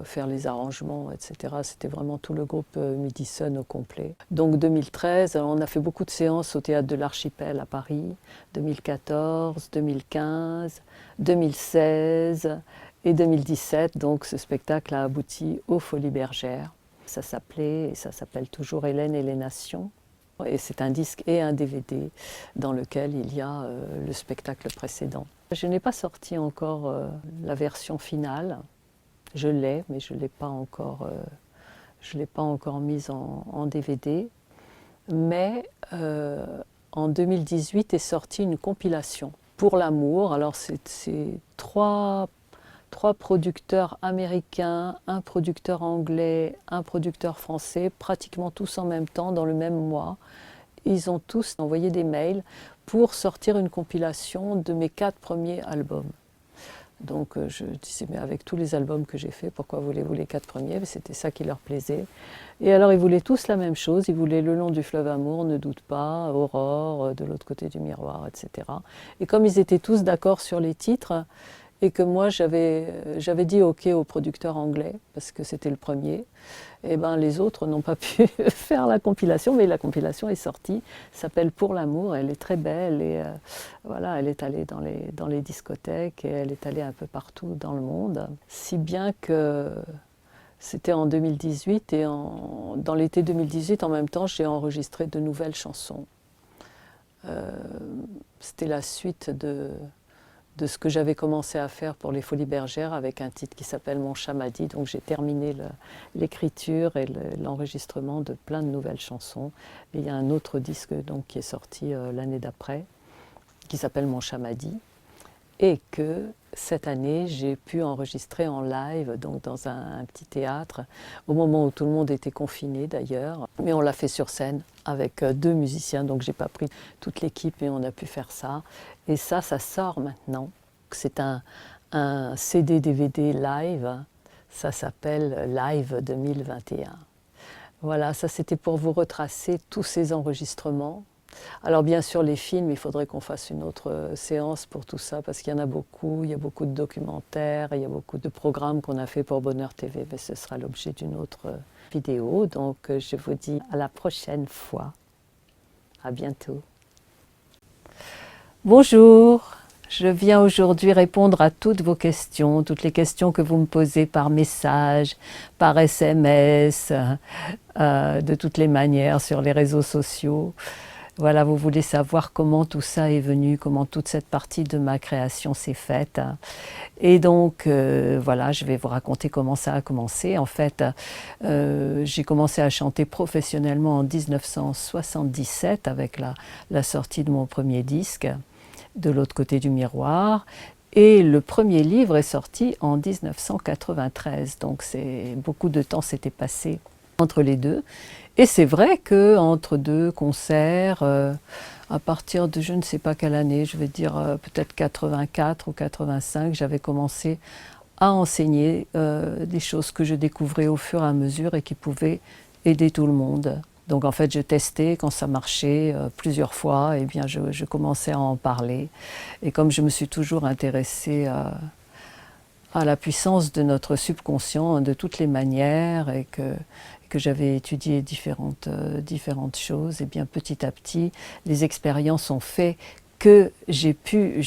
faire les arrangements, etc. C'était vraiment tout le groupe Midi Sun au complet. Donc 2013, on a fait beaucoup de séances au Théâtre de l'Archipel à Paris, 2014, 2015, 2016 et 2017. Donc ce spectacle a abouti aux Folies Bergères. Ça s'appelait, et ça s'appelle toujours Hélène et les Nations. Et c'est un disque et un DVD dans lequel il y a le spectacle précédent. Je n'ai pas sorti encore la version finale. Je l'ai, mais je ne l'ai pas encore mise en DVD. Mais en 2018 est sortie une compilation pour l'amour. Alors c'est trois producteurs américains, un producteur anglais, un producteur français, pratiquement tous en même temps, dans le même mois. Ils ont tous envoyé des mails pour sortir une compilation de mes 4 premiers albums. Donc je disais, mais avec tous les albums que j'ai faits, pourquoi voulez-vous les 4 premiers? C'était ça qui leur plaisait. Et alors ils voulaient tous la même chose, ils voulaient Le long du fleuve amour, Ne doute pas, Aurore, De l'autre côté du miroir, etc. Et comme ils étaient tous d'accord sur les titres, et que moi j'avais dit OK au producteur anglais, parce que c'était le premier, et ben les autres n'ont pas pu faire la compilation, mais la compilation est sortie, s'appelle Pour l'amour, elle est très belle, et voilà, elle est allée dans les discothèques, et elle est allée un peu partout dans le monde, si bien que c'était en 2018, et dans l'été 2018, en même temps, j'ai enregistré de nouvelles chansons. C'était la suite de ce que j'avais commencé à faire pour les Folies Bergères avec un titre qui s'appelle Mon chat m'a dit. Donc j'ai terminé l'écriture et l'enregistrement de plein de nouvelles chansons. Et il y a un autre disque donc, qui est sorti l'année d'après, qui s'appelle Mon chat m'a dit. Et que cette année, j'ai pu enregistrer en live, donc dans un petit théâtre, au moment où tout le monde était confiné d'ailleurs. Mais on l'a fait sur scène avec 2 musiciens, donc j'ai pas pris toute l'équipe et on a pu faire ça. Et ça sort maintenant. C'est un CD-DVD live, ça s'appelle Live 2021. Voilà, ça c'était pour vous retracer tous ces enregistrements. Alors bien sûr les films, il faudrait qu'on fasse une autre séance pour tout ça parce qu'il y en a beaucoup, il y a beaucoup de documentaires, il y a beaucoup de programmes qu'on a fait pour Bonheur TV, mais ce sera l'objet d'une autre vidéo. Donc je vous dis à la prochaine fois. À bientôt. Bonjour, je viens aujourd'hui répondre à toutes vos questions, toutes les questions que vous me posez par message, par SMS, de toutes les manières sur les réseaux sociaux. Voilà, vous voulez savoir comment tout ça est venu, comment toute cette partie de ma création s'est faite. Et donc, voilà, je vais vous raconter comment ça a commencé. En fait, j'ai commencé à chanter professionnellement en 1977 avec la sortie de mon premier disque, De l'autre côté du miroir. Et le premier livre est sorti en 1993. Donc, beaucoup de temps s'était passé entre les deux. Et c'est vrai qu'entre 2 concerts, à partir de je ne sais pas quelle année, je vais dire peut-être 84 ou 85, j'avais commencé à enseigner des choses que je découvrais au fur et à mesure et qui pouvaient aider tout le monde. Donc en fait, je testais quand ça marchait plusieurs fois, et bien je commençais à en parler. Et comme je me suis toujours intéressée à la puissance de notre subconscient de toutes les manières et que j'avais étudié différentes choses, et bien petit à petit, les expériences ont fait que j'ai pu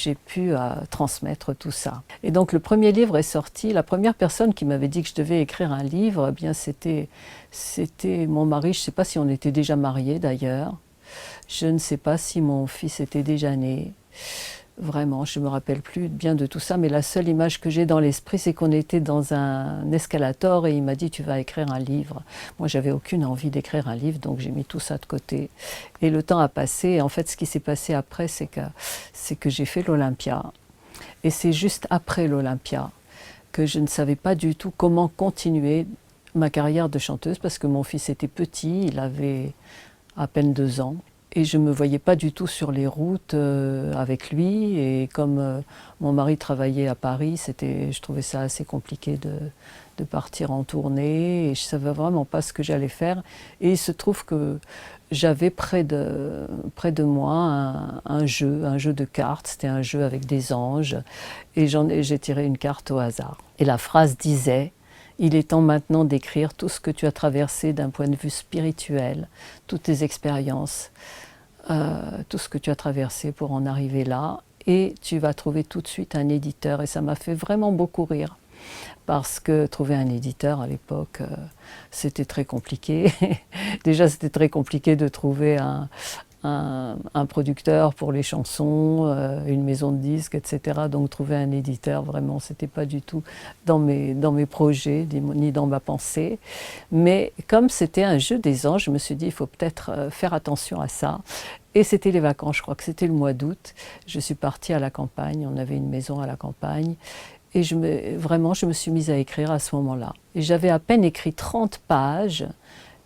transmettre tout ça. Et donc le premier livre est sorti, la première personne qui m'avait dit que je devais écrire un livre, eh bien c'était mon mari, je ne sais pas si on était déjà mariés d'ailleurs, je ne sais pas si mon fils était déjà né. Vraiment, je ne me rappelle plus bien de tout ça, mais la seule image que j'ai dans l'esprit, c'est qu'on était dans un escalator et il m'a dit « tu vas écrire un livre ». Moi, j'avais aucune envie d'écrire un livre, donc j'ai mis tout ça de côté. Et le temps a passé, et en fait, ce qui s'est passé après, c'est que j'ai fait l'Olympia. Et c'est juste après l'Olympia que je ne savais pas du tout comment continuer ma carrière de chanteuse, parce que mon fils était petit, il avait à peine 2 ans. Et je ne me voyais pas du tout sur les routes avec lui. Et comme mon mari travaillait à Paris, je trouvais ça assez compliqué de partir en tournée. Et je ne savais vraiment pas ce que j'allais faire. Et il se trouve que j'avais près de moi un jeu de cartes. C'était un jeu avec des anges. Et j'ai tiré une carte au hasard. Et la phrase disait « Il est temps maintenant d'écrire tout ce que tu as traversé d'un point de vue spirituel, toutes tes expériences, tout ce que tu as traversé pour en arriver là, et tu vas trouver tout de suite un éditeur. » Et ça m'a fait vraiment beaucoup rire, parce que trouver un éditeur à l'époque, c'était très compliqué. Déjà, c'était très compliqué de trouver un producteur pour les chansons, une maison de disques, etc. Donc trouver un éditeur, vraiment, c'était pas du tout dans mes projets, ni dans ma pensée. Mais comme c'était un jeu des anges, je me suis dit, il faut peut-être faire attention à ça. Et c'était les vacances, je crois que c'était le mois d'août. Je suis partie à la campagne, on avait une maison à la campagne. Et vraiment, je me suis mise à écrire à ce moment-là. Et j'avais à peine écrit 30 pages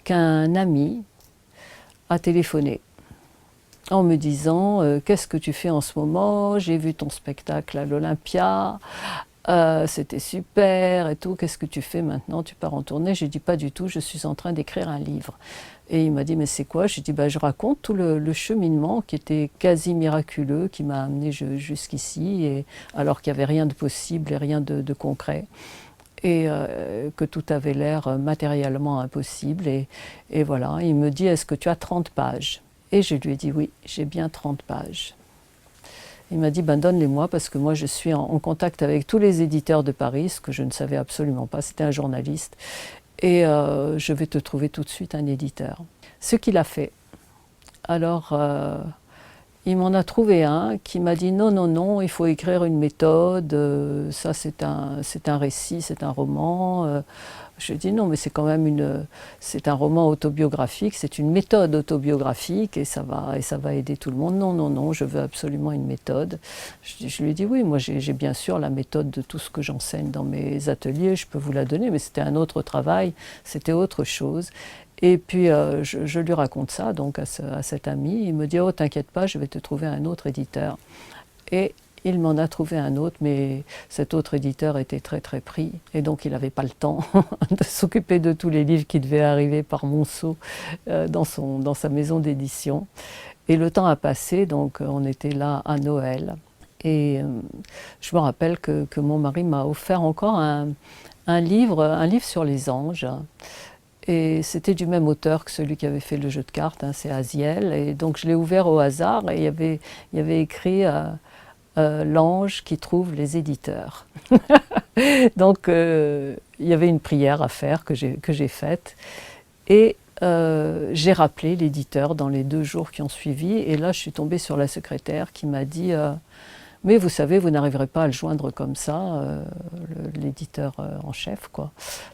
qu'un ami a téléphoné en me disant « Qu'est-ce que tu fais en ce moment? J'ai vu ton spectacle à l'Olympia. C'était super et tout, qu'est-ce que tu fais maintenant? Tu pars en tournée? J'ai dit pas du tout, je suis en train d'écrire un livre. Et il m'a dit mais c'est quoi? J'ai dit bah, je raconte tout le cheminement qui était quasi miraculeux, qui m'a amené jusqu'ici, et alors qu'il n'y avait rien de possible et rien de concret. Et que tout avait l'air matériellement impossible. Et voilà, il me dit est-ce que tu as 30 pages? Et je lui ai dit oui, j'ai bien 30 pages. Il m'a dit ben, donne-les-moi parce que moi je suis en contact avec tous les éditeurs de Paris, ce que je ne savais absolument pas, c'était un journaliste, et je vais te trouver tout de suite un éditeur. Ce qu'il a fait. Alors il m'en a trouvé un qui m'a dit non, non, non, il faut écrire une méthode, ça c'est un récit, c'est un roman. Je lui ai dit non, mais c'est quand même c'est un roman autobiographique, c'est une méthode autobiographique et ça va aider tout le monde. Non, non, non, je veux absolument une méthode. Je lui ai dit oui, moi j'ai bien sûr la méthode de tout ce que j'enseigne dans mes ateliers, je peux vous la donner, mais c'était un autre travail, c'était autre chose. Et puis je lui raconte ça donc à cet ami, il me dit oh t'inquiète pas, je vais te trouver un autre éditeur. Et il m'en a trouvé un autre, mais cet autre éditeur était très très pris et donc il n'avait pas le temps de s'occuper de tous les livres qui devaient arriver par monceau dans sa maison d'édition. Et le temps a passé, donc on était là à Noël. Et je me rappelle que mon mari m'a offert encore un livre sur les anges. Et c'était du même auteur que celui qui avait fait le jeu de cartes, hein, c'est Aziel. Et donc je l'ai ouvert au hasard et il y avait écrit l'ange qui trouve les éditeurs. Donc il y avait une prière à faire que j'ai faite. Et j'ai rappelé l'éditeur dans les 2 jours qui ont suivi. Et là je suis tombée sur la secrétaire qui m'a dit mais vous savez, vous n'arriverez pas à le joindre comme ça, l'éditeur en chef, quoi,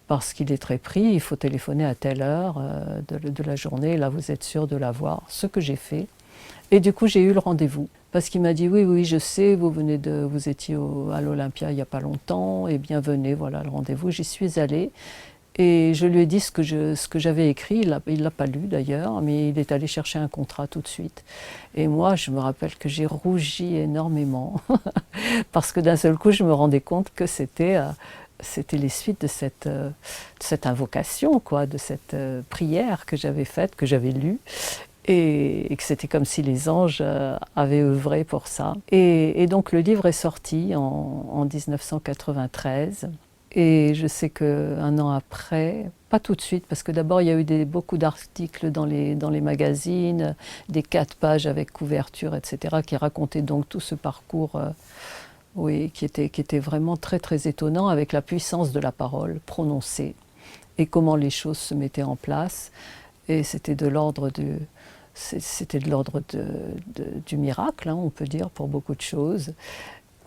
parce qu'il est très pris, il faut téléphoner à telle heure de la journée, là vous êtes sûr de l'avoir, ce que j'ai fait. Et du coup j'ai eu le rendez-vous, parce qu'il m'a dit oui, oui, je sais, vous étiez à l'Olympia il n'y a pas longtemps, et bien venez, voilà le rendez-vous, j'y suis allée. Et je lui ai dit ce que j'avais écrit, il ne l'a pas lu d'ailleurs, mais il est allé chercher un contrat tout de suite. Et moi, je me rappelle que j'ai rougi énormément, parce que d'un seul coup, je me rendais compte que c'était les suites de cette invocation, quoi, de cette prière que j'avais faite, que j'avais lue, et que c'était comme si les anges avaient œuvré pour ça. Et donc le livre est sorti en 1993. Et je sais qu'un an après, pas tout de suite, parce que d'abord il y a eu beaucoup d'articles dans les magazines, des 4 pages avec couverture, etc., qui racontaient donc tout ce parcours, oui, qui était vraiment très très étonnant, avec la puissance de la parole prononcée et comment les choses se mettaient en place. Et c'était de l'ordre du miracle, hein, on peut dire, pour beaucoup de choses.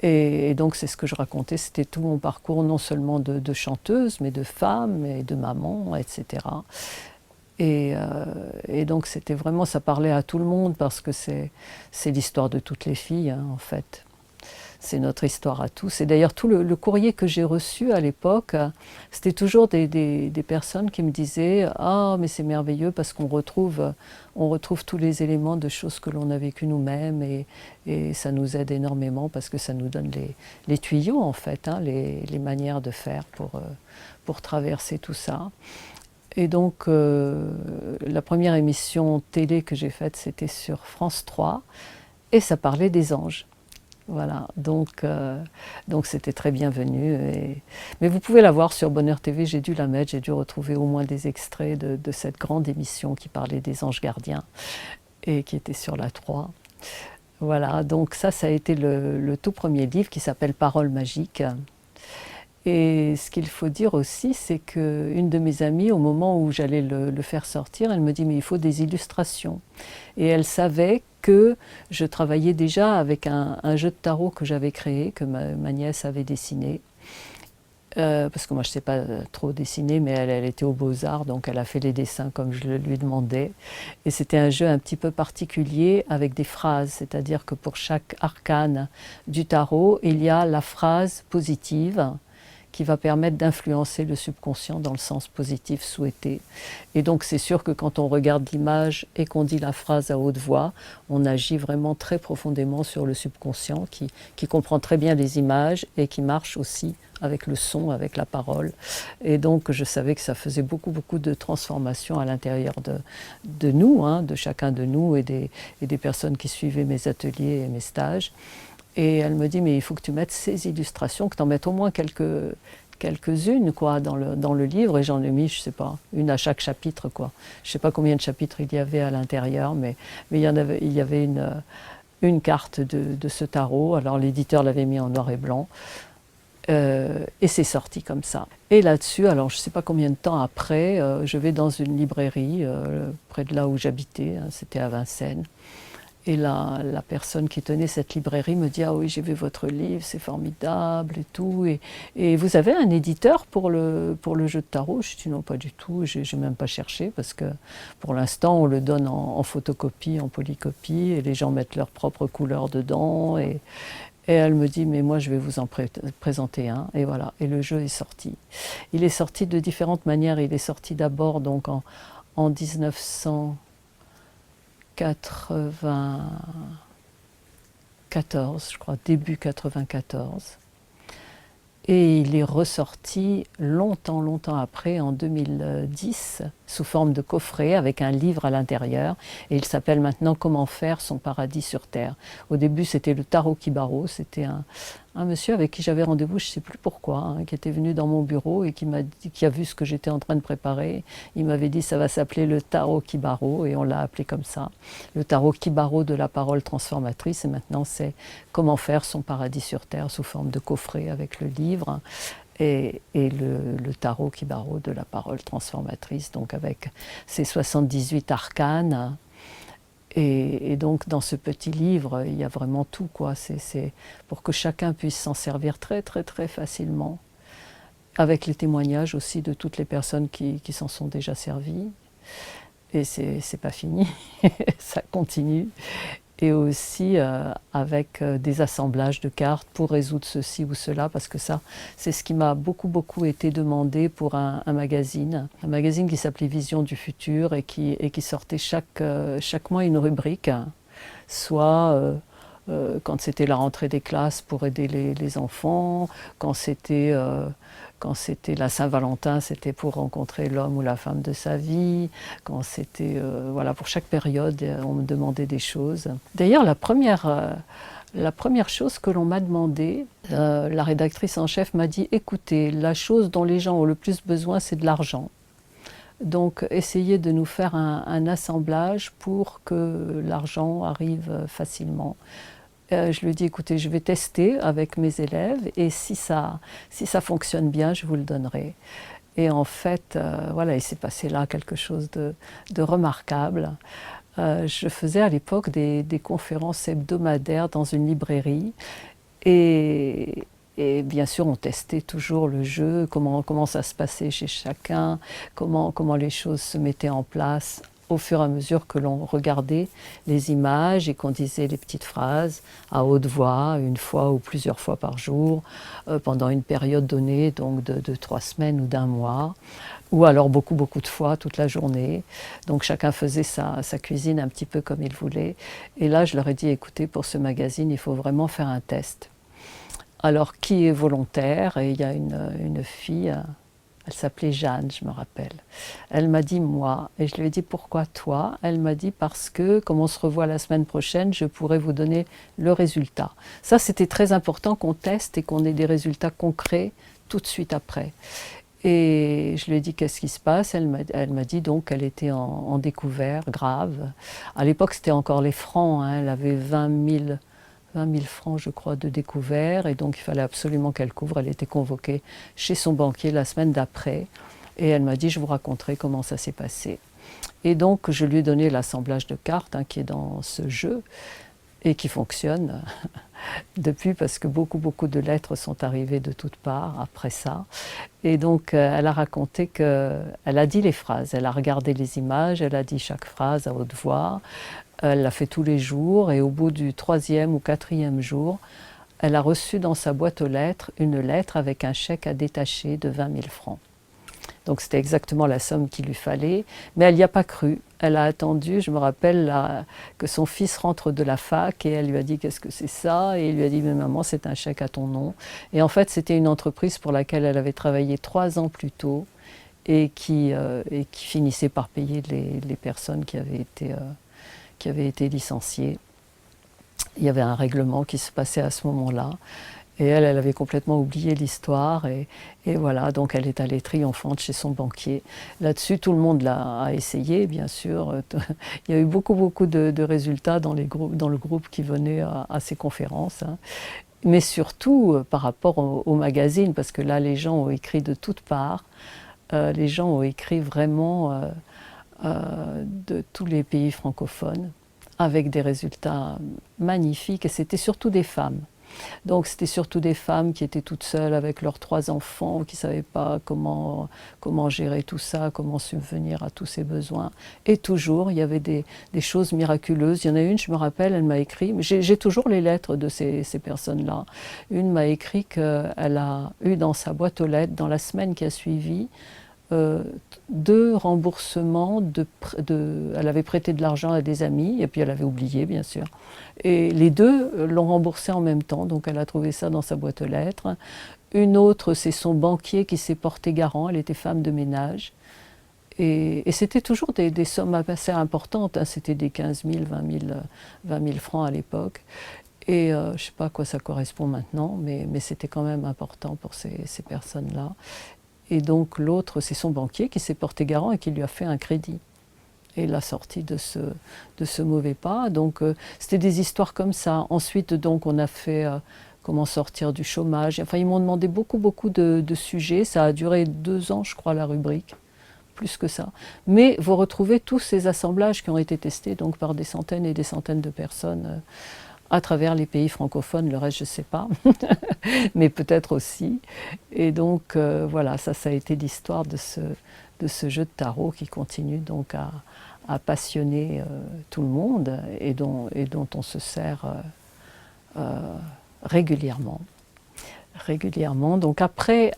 Et donc c'est ce que je racontais, c'était tout mon parcours, non seulement de chanteuse, mais de femme et de maman, etc. Et donc c'était vraiment, ça parlait à tout le monde parce que c'est l'histoire de toutes les filles, hein, en fait. C'est notre histoire à tous. Et d'ailleurs, tout le courrier que j'ai reçu à l'époque, c'était toujours des personnes qui me disaient « Ah, mais c'est merveilleux parce qu'on retrouve tous les éléments de choses que l'on a vécues nous-mêmes et ça nous aide énormément parce que ça nous donne les tuyaux, en fait, hein, les manières de faire pour traverser tout ça. » Et donc, la première émission télé que j'ai faite, c'était sur France 3 et ça parlait des anges. Voilà, donc c'était très bienvenu. Mais vous pouvez la voir sur Bonheur TV, j'ai dû la mettre, j'ai dû retrouver au moins des extraits de cette grande émission qui parlait des anges gardiens et qui était sur la 3. Voilà, donc ça a été le tout premier livre qui s'appelle Paroles magiques. Et ce qu'il faut dire aussi, c'est qu'une de mes amies, au moment où j'allais le faire sortir, elle me dit « mais il faut des illustrations ». Et elle savait que je travaillais déjà avec un jeu de tarot que j'avais créé, que ma nièce avait dessiné. Parce que moi je ne sais pas trop dessiner, mais elle était aux Beaux-Arts, donc elle a fait les dessins comme je le lui demandais. Et c'était un jeu un petit peu particulier avec des phrases, c'est-à-dire que pour chaque arcane du tarot, il y a la phrase positive qui va permettre d'influencer le subconscient dans le sens positif souhaité. Et donc c'est sûr que quand on regarde l'image et qu'on dit la phrase à haute voix, on agit vraiment très profondément sur le subconscient qui comprend très bien les images et qui marche aussi avec le son, avec la parole. Et donc je savais que ça faisait beaucoup de transformations à l'intérieur de nous, hein, de chacun de nous et des personnes qui suivaient mes ateliers et mes stages. Et elle me dit, mais il faut que tu mettes ces illustrations, que tu en mettes au moins quelques-unes quoi, dans le livre. Et j'en ai mis, je sais pas, une à chaque chapitre, quoi. Je sais pas combien de chapitres il y avait à l'intérieur, mais il y avait une carte de ce tarot. Alors l'éditeur l'avait mis en noir et blanc. Et c'est sorti comme ça. Et là-dessus, alors je ne sais pas combien de temps après, je vais dans une librairie près de là où j'habitais, hein, c'était à Vincennes. Et la personne qui tenait cette librairie me dit « Ah oui, j'ai vu votre livre, c'est formidable et tout. Et vous avez un éditeur pour le jeu de tarot ?» Je dis « Non, pas du tout, je n'ai même pas cherché parce que pour l'instant, on le donne en photocopie, en polycopie et les gens mettent leurs propres couleurs dedans. » Et elle me dit « Mais moi, je vais vous en présenter un. » Et voilà, et le jeu est sorti. Il est sorti de différentes manières. Il est sorti d'abord donc en 1994, je crois, début 94. Et il est ressorti longtemps après, en 2010, sous forme de coffret avec un livre à l'intérieur. Et il s'appelle maintenant « Comment faire son paradis sur Terre ». Au début, c'était le Tarot Kibaro. C'était un monsieur avec qui j'avais rendez-vous, je ne sais plus pourquoi, hein, qui était venu dans mon bureau et qui a vu ce que j'étais en train de préparer. Il m'avait dit « Ça va s'appeler le Tarot Kibaro » et on l'a appelé comme ça. Le Tarot Kibaro de la parole transformatrice. Et maintenant, c'est « Comment faire son paradis sur Terre » sous forme de coffret avec le livre. Et le tarot Kibaro de la parole transformatrice, donc avec ses 78 arcanes. Et donc dans ce petit livre, il y a vraiment tout, quoi. C'est pour que chacun puisse s'en servir très facilement, avec les témoignages aussi de toutes les personnes qui s'en sont déjà servies. Et c'est pas fini, ça continue. Et aussi avec des assemblages de cartes pour résoudre ceci ou cela, parce que ça, c'est ce qui m'a beaucoup été demandé pour un magazine qui s'appelait Vision du futur et qui sortait chaque mois une rubrique, soit quand c'était la rentrée des classes pour aider les enfants, quand c'était la Saint-Valentin, c'était pour rencontrer l'homme ou la femme de sa vie. Quand c'était, voilà, pour chaque période, on me demandait des choses. D'ailleurs, la première chose que l'on m'a demandé, la rédactrice en chef m'a dit « Écoutez, la chose dont les gens ont le plus besoin, c'est de l'argent. Donc, essayez de nous faire un assemblage pour que l'argent arrive facilement. » Je lui ai dit, écoutez, je vais tester avec mes élèves et si ça fonctionne bien, je vous le donnerai. Et en fait, voilà, il s'est passé là quelque chose de remarquable. Je faisais à l'époque des conférences hebdomadaires dans une librairie et bien sûr, on testait toujours le jeu, comment ça se passait chez chacun, comment les choses se mettaient en place au fur et à mesure que l'on regardait les images et qu'on disait les petites phrases à haute voix, une fois ou plusieurs fois par jour, pendant une période donnée, donc de 3 semaines ou d'1 mois, ou alors beaucoup de fois, toute la journée. Donc chacun faisait sa cuisine un petit peu comme il voulait. Et là, je leur ai dit, écoutez, pour ce magazine, il faut vraiment faire un test. Alors, qui est volontaire? Et il y a une fille, elle s'appelait Jeanne, je me rappelle. Elle m'a dit « moi ». Et je lui ai dit « pourquoi toi ?» Elle m'a dit « parce que, comme on se revoit la semaine prochaine, je pourrais vous donner le résultat ». Ça, c'était très important qu'on teste et qu'on ait des résultats concrets tout de suite après. Et je lui ai dit « qu'est-ce qui se passe ?» Elle m'a dit donc qu'elle était en découvert grave. À l'époque, c'était encore les francs, hein, elle avait 20 000 francs, je crois, de découvert, et donc il fallait absolument qu'elle couvre. Elle était convoquée chez son banquier la semaine d'après, et elle m'a dit « je vous raconterai comment ça s'est passé ». Et donc je lui ai donné l'assemblage de cartes, hein, qui est dans ce jeu, et qui fonctionne depuis, parce que beaucoup de lettres sont arrivées de toutes parts après ça. Et donc elle a raconté elle a dit les phrases, elle a regardé les images, elle a dit chaque phrase à haute voix. Elle l'a fait tous les jours et au bout du 3e ou 4e jour, elle a reçu dans sa boîte aux lettres une lettre avec un chèque à détacher de 20 000 francs. Donc c'était exactement la somme qu'il lui fallait, mais elle n'y a pas cru. Elle a attendu, je me rappelle, que son fils rentre de la fac et elle lui a dit qu'est-ce que c'est ça, et il lui a dit mais maman c'est un chèque à ton nom. Et en fait c'était une entreprise pour laquelle elle avait travaillé 3 ans plus tôt et qui finissait par payer les personnes qui avaient été licenciées. Il y avait un règlement qui se passait à ce moment-là. Et elle avait complètement oublié l'histoire. Et voilà, donc elle est allée triomphante chez son banquier. Là-dessus, tout le monde a essayé, bien sûr. Il y a eu beaucoup de résultats dans le groupe qui venait à ces conférences. Hein. Mais surtout par rapport au magazine, parce que là, les gens ont écrit de toutes parts. Les gens ont écrit vraiment de tous les pays francophones, avec des résultats magnifiques. Et c'était surtout des femmes. Donc c'était surtout des femmes qui étaient toutes seules avec leurs 3 enfants, qui ne savaient pas comment gérer tout ça, comment subvenir à tous ces besoins. Et toujours, il y avait des choses miraculeuses. Il y en a une, je me rappelle, elle m'a écrit, j'ai toujours les lettres de ces personnes-là. Une m'a écrit qu'elle a eu dans sa boîte aux lettres, dans la semaine qui a suivi, 2 remboursements, elle avait prêté de l'argent à des amis, et puis elle avait oublié, bien sûr. Et les 2 l'ont remboursé en même temps, donc elle a trouvé ça dans sa boîte aux lettres. Une autre, c'est son banquier qui s'est porté garant, elle était femme de ménage. Et c'était toujours des sommes assez importantes, hein. C'était des 15 000, 20 000 francs à l'époque. Et je ne sais pas à quoi ça correspond maintenant, mais c'était quand même important pour ces personnes-là. Et donc l'autre, c'est son banquier qui s'est porté garant et qui lui a fait un crédit. Et l'a sorti de ce mauvais pas. Donc c'était des histoires comme ça. Ensuite, donc, on a fait comment sortir du chômage. Enfin, ils m'ont demandé beaucoup de sujets. Ça a duré 2 ans, je crois, la rubrique. Plus que ça. Mais vous retrouvez tous ces assemblages qui ont été testés donc, par des centaines et des centaines de personnes à travers les pays francophones, le reste je ne sais pas, mais peut-être aussi. Et donc voilà, ça a été l'histoire de ce jeu de tarot qui continue donc à passionner tout le monde et dont on se sert régulièrement. Donc après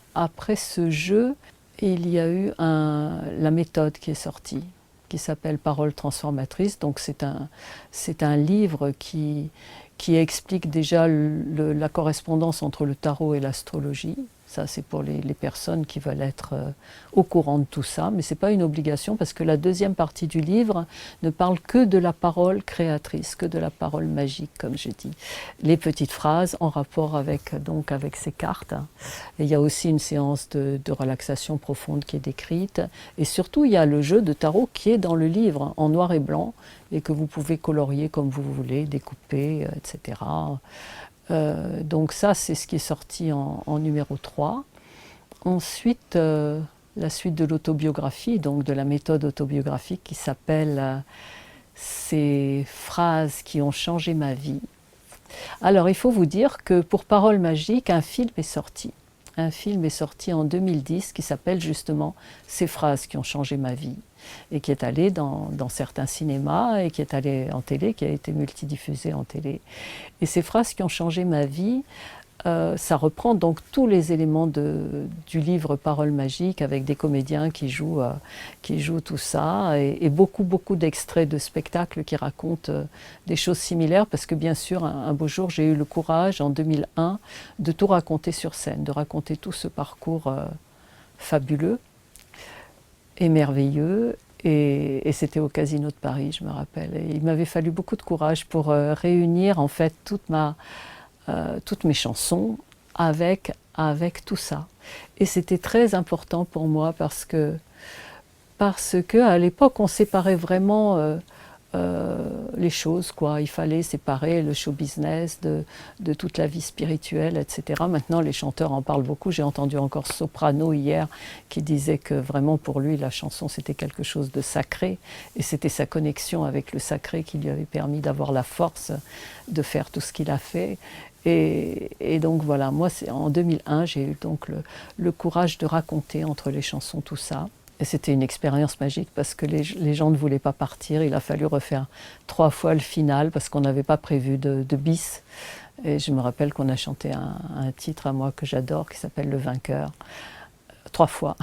ce jeu, il y a eu la méthode qui est sortie, qui s'appelle Paroles transformatrices. Donc c'est un livre qui explique déjà la correspondance entre le tarot et l'astrologie. Ça, c'est pour les personnes qui veulent être au courant de tout ça, mais ce n'est pas une obligation parce que la deuxième partie du livre ne parle que de la parole créatrice, que de la parole magique, comme je dis. Les petites phrases en rapport avec ces cartes. Et il y a aussi une séance de relaxation profonde qui est décrite. Et surtout, il y a le jeu de tarot qui est dans le livre, en noir et blanc, et que vous pouvez colorier comme vous voulez, découper, etc. Donc ça, c'est ce qui est sorti en numéro 3. Ensuite, la suite de l'autobiographie, donc de la méthode autobiographique qui s'appelle Ces phrases qui ont changé ma vie. Alors, il faut vous dire que pour Paroles magiques, un film est sorti. Un film est sorti en 2010 qui s'appelle justement Ces phrases qui ont changé ma vie et qui est allé dans certains cinémas et qui est allé en télé, qui a été multidiffusé en télé. Et ces phrases qui ont changé ma vie, ça reprend donc tous les éléments du livre Paroles magiques avec des comédiens qui jouent tout ça et beaucoup d'extraits de spectacles qui racontent des choses similaires parce que bien sûr un beau jour j'ai eu le courage en 2001 de tout raconter sur scène, de raconter tout ce parcours fabuleux et merveilleux. Et c'était au Casino de Paris, je me rappelle. Et il m'avait fallu beaucoup de courage pour réunir en fait toutes mes chansons avec tout ça. Et c'était très important pour moi parce que à l'époque on séparait vraiment les choses, quoi. Il fallait séparer le show business de toute la vie spirituelle, etc. Maintenant, les chanteurs en parlent beaucoup. J'ai entendu encore Soprano hier qui disait que vraiment pour lui, la chanson, c'était quelque chose de sacré. Et c'était sa connexion avec le sacré qui lui avait permis d'avoir la force de faire tout ce qu'il a fait. Et donc voilà, moi, en 2001, j'ai eu donc le courage de raconter entre les chansons tout ça. Et c'était une expérience magique parce que les gens ne voulaient pas partir. Il a fallu refaire 3 fois le final parce qu'on n'avait pas prévu de bis. Et je me rappelle qu'on a chanté un titre à moi que j'adore, qui s'appelle Le Vainqueur. 3 fois,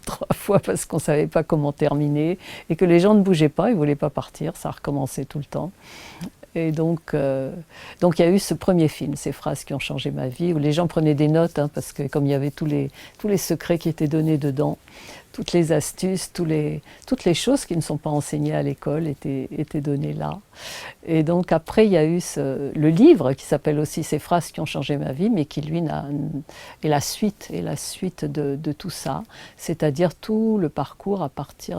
3 fois parce qu'on ne savait pas comment terminer et que les gens ne bougeaient pas, ils ne voulaient pas partir, ça recommençait tout le temps. Et donc il y a eu ce premier film, Ces phrases qui ont changé ma vie, où les gens prenaient des notes, hein, parce que comme il y avait tous les secrets qui étaient donnés dedans, toutes les astuces, toutes les choses qui ne sont pas enseignées à l'école étaient données là. Et donc après, il y a eu le livre qui s'appelle aussi Ces phrases qui ont changé ma vie, mais qui lui est la suite de tout ça, c'est-à-dire tout le parcours à partir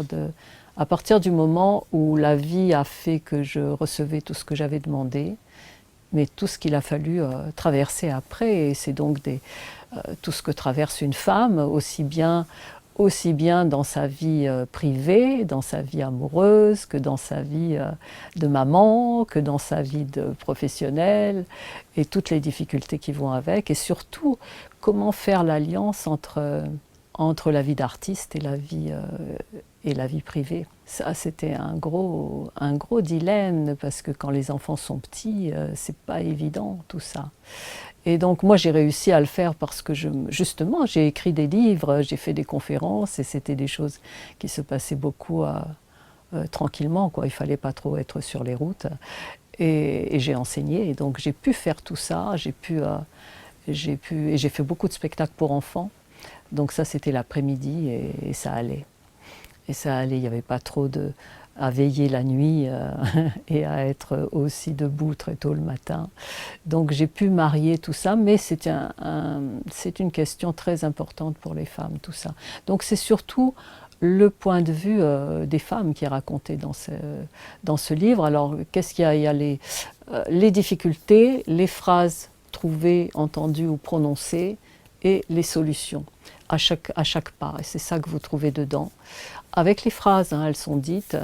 du moment où la vie a fait que je recevais tout ce que j'avais demandé, mais tout ce qu'il a fallu traverser après. Et c'est donc tout ce que traverse une femme, aussi bien dans sa vie privée, dans sa vie amoureuse, que dans sa vie de maman, que dans sa vie de professionnelle, et toutes les difficultés qui vont avec, et surtout comment faire l'alliance entre la vie d'artiste et la vie privée. Ça, c'était un gros dilemme, parce que quand les enfants sont petits, c'est pas évident tout ça. Et donc moi j'ai réussi à le faire parce que justement j'ai écrit des livres, j'ai fait des conférences, et c'était des choses qui se passaient beaucoup tranquillement, quoi. Il fallait pas trop être sur les routes, et j'ai enseigné, et donc j'ai pu faire tout ça, et j'ai fait beaucoup de spectacles pour enfants. Donc ça, c'était l'après-midi, et ça allait. Et ça allait, il n'y avait pas trop à veiller la nuit et à être aussi debout très tôt le matin. Donc j'ai pu marier tout ça, mais c'est une question très importante pour les femmes, tout ça. Donc c'est surtout le point de vue des femmes qui est raconté dans ce livre. Alors qu'est-ce qu'il y a? Il y a les difficultés, les phrases trouvées, entendues ou prononcées, et les solutions à chaque pas. Et c'est ça que vous trouvez dedans. Avec les phrases, hein, elles sont dites.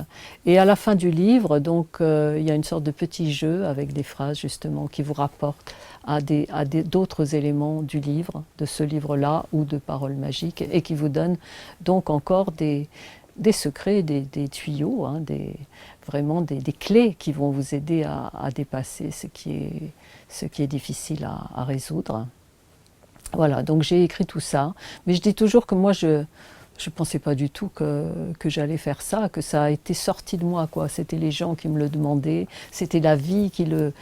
Et à la fin du livre, donc, il y a une sorte de petit jeu avec des phrases justement qui vous rapportent à d'autres éléments du livre, de ce livre-là, ou de paroles magiques, et qui vous donnent donc encore des secrets, des tuyaux, hein, vraiment des clés qui vont vous aider à dépasser ce qui est difficile à résoudre. Voilà, donc j'ai écrit tout ça, mais je dis toujours que moi je pensais pas du tout que j'allais faire ça, que ça a été sorti de moi, quoi. C'était les gens qui me le demandaient, c'était la vie qui le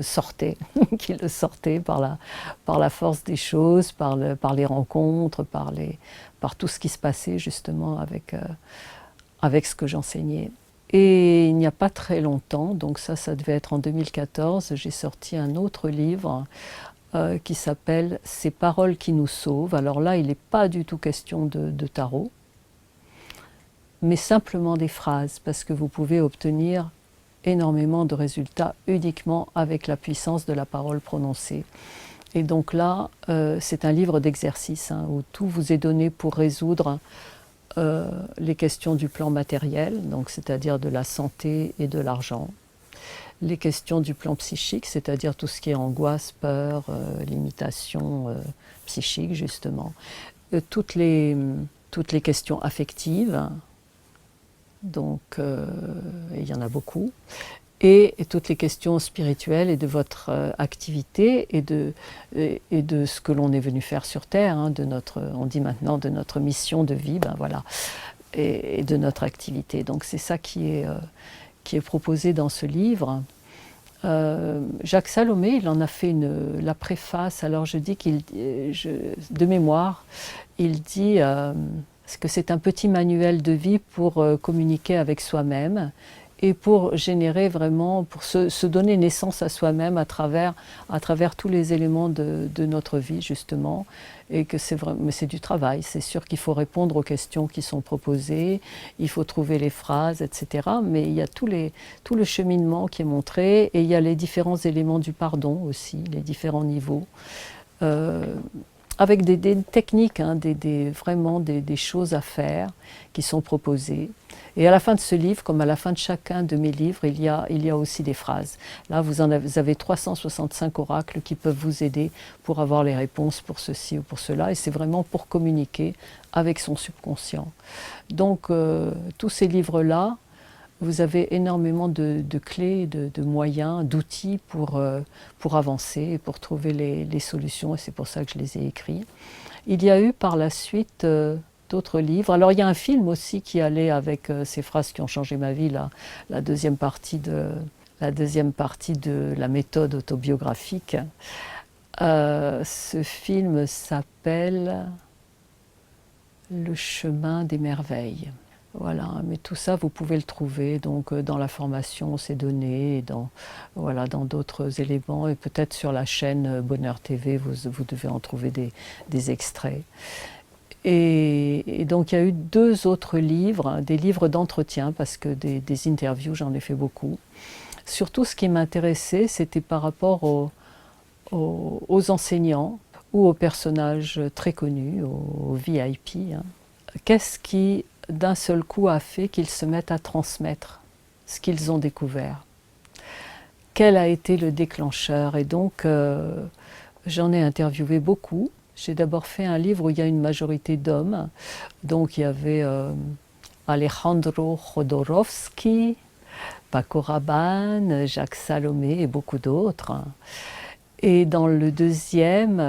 sortait, qui le sortait par la force des choses, par les rencontres, par tout ce qui se passait justement avec ce que j'enseignais. Et il n'y a pas très longtemps, donc ça devait être en 2014, j'ai sorti un autre livre qui s'appelle « Ces paroles qui nous sauvent ». Alors là, il n'est pas du tout question de tarot, mais simplement des phrases, parce que vous pouvez obtenir énormément de résultats uniquement avec la puissance de la parole prononcée. Et donc là, c'est un livre d'exercice, hein, où tout vous est donné pour résoudre les questions du plan matériel, donc c'est-à-dire de la santé et de l'argent. Les questions du plan psychique, c'est-à-dire tout ce qui est angoisse, peur, limitation psychique, justement. Toutes les questions affectives, donc il y en a beaucoup, et toutes les questions spirituelles et de votre activité et de ce que l'on est venu faire sur Terre, hein, on dit maintenant de notre mission de vie, ben voilà, et de notre activité. Donc c'est ça qui est proposé dans ce livre. Jacques Salomé, il en a fait la préface. Alors je dis de mémoire, il dit que c'est un petit manuel de vie pour communiquer avec soi-même et pour générer vraiment, pour se donner naissance à soi-même à travers tous les éléments de notre vie, justement. Et que mais c'est du travail, c'est sûr qu'il faut répondre aux questions qui sont proposées, il faut trouver les phrases, etc. Mais il y a tout le cheminement qui est montré, et il y a les différents éléments du pardon aussi, les différents niveaux, avec des techniques, hein, vraiment des choses à faire qui sont proposées. Et à la fin de ce livre, comme à la fin de chacun de mes livres, il y a aussi des phrases. Là, vous avez 365 oracles qui peuvent vous aider pour avoir les réponses pour ceci ou pour cela. Et c'est vraiment pour communiquer avec son subconscient. Donc, tous ces livres-là, vous avez énormément de clés, de moyens, d'outils pour avancer, pour trouver les solutions, et c'est pour ça que je les ai écrits. Il y a eu par la suite d'autres livres. Alors il y a un film aussi qui allait avec ces phrases qui ont changé ma vie, la deuxième partie de la méthode autobiographique. Ce film s'appelle Le chemin des merveilles. Voilà, mais tout ça, vous pouvez le trouver donc dans la formation, ces données, et dans d'autres éléments, et peut-être sur la chaîne Bonheur TV, vous devez en trouver des extraits. Et donc il y a eu 2 autres livres, des livres d'entretien, parce que des interviews, j'en ai fait beaucoup. Surtout, ce qui m'intéressait, c'était par rapport aux enseignants ou aux personnages très connus, aux VIP. Hein. Qu'est-ce qui, d'un seul coup, a fait qu'ils se mettent à transmettre ce qu'ils ont découvert? Quel a été le déclencheur? Et donc, j'en ai interviewé beaucoup. J'ai d'abord fait un livre où il y a une majorité d'hommes. Donc, il y avait Alejandro Jodorowsky, Paco Rabanne, Jacques Salomé et beaucoup d'autres. Et dans le deuxième,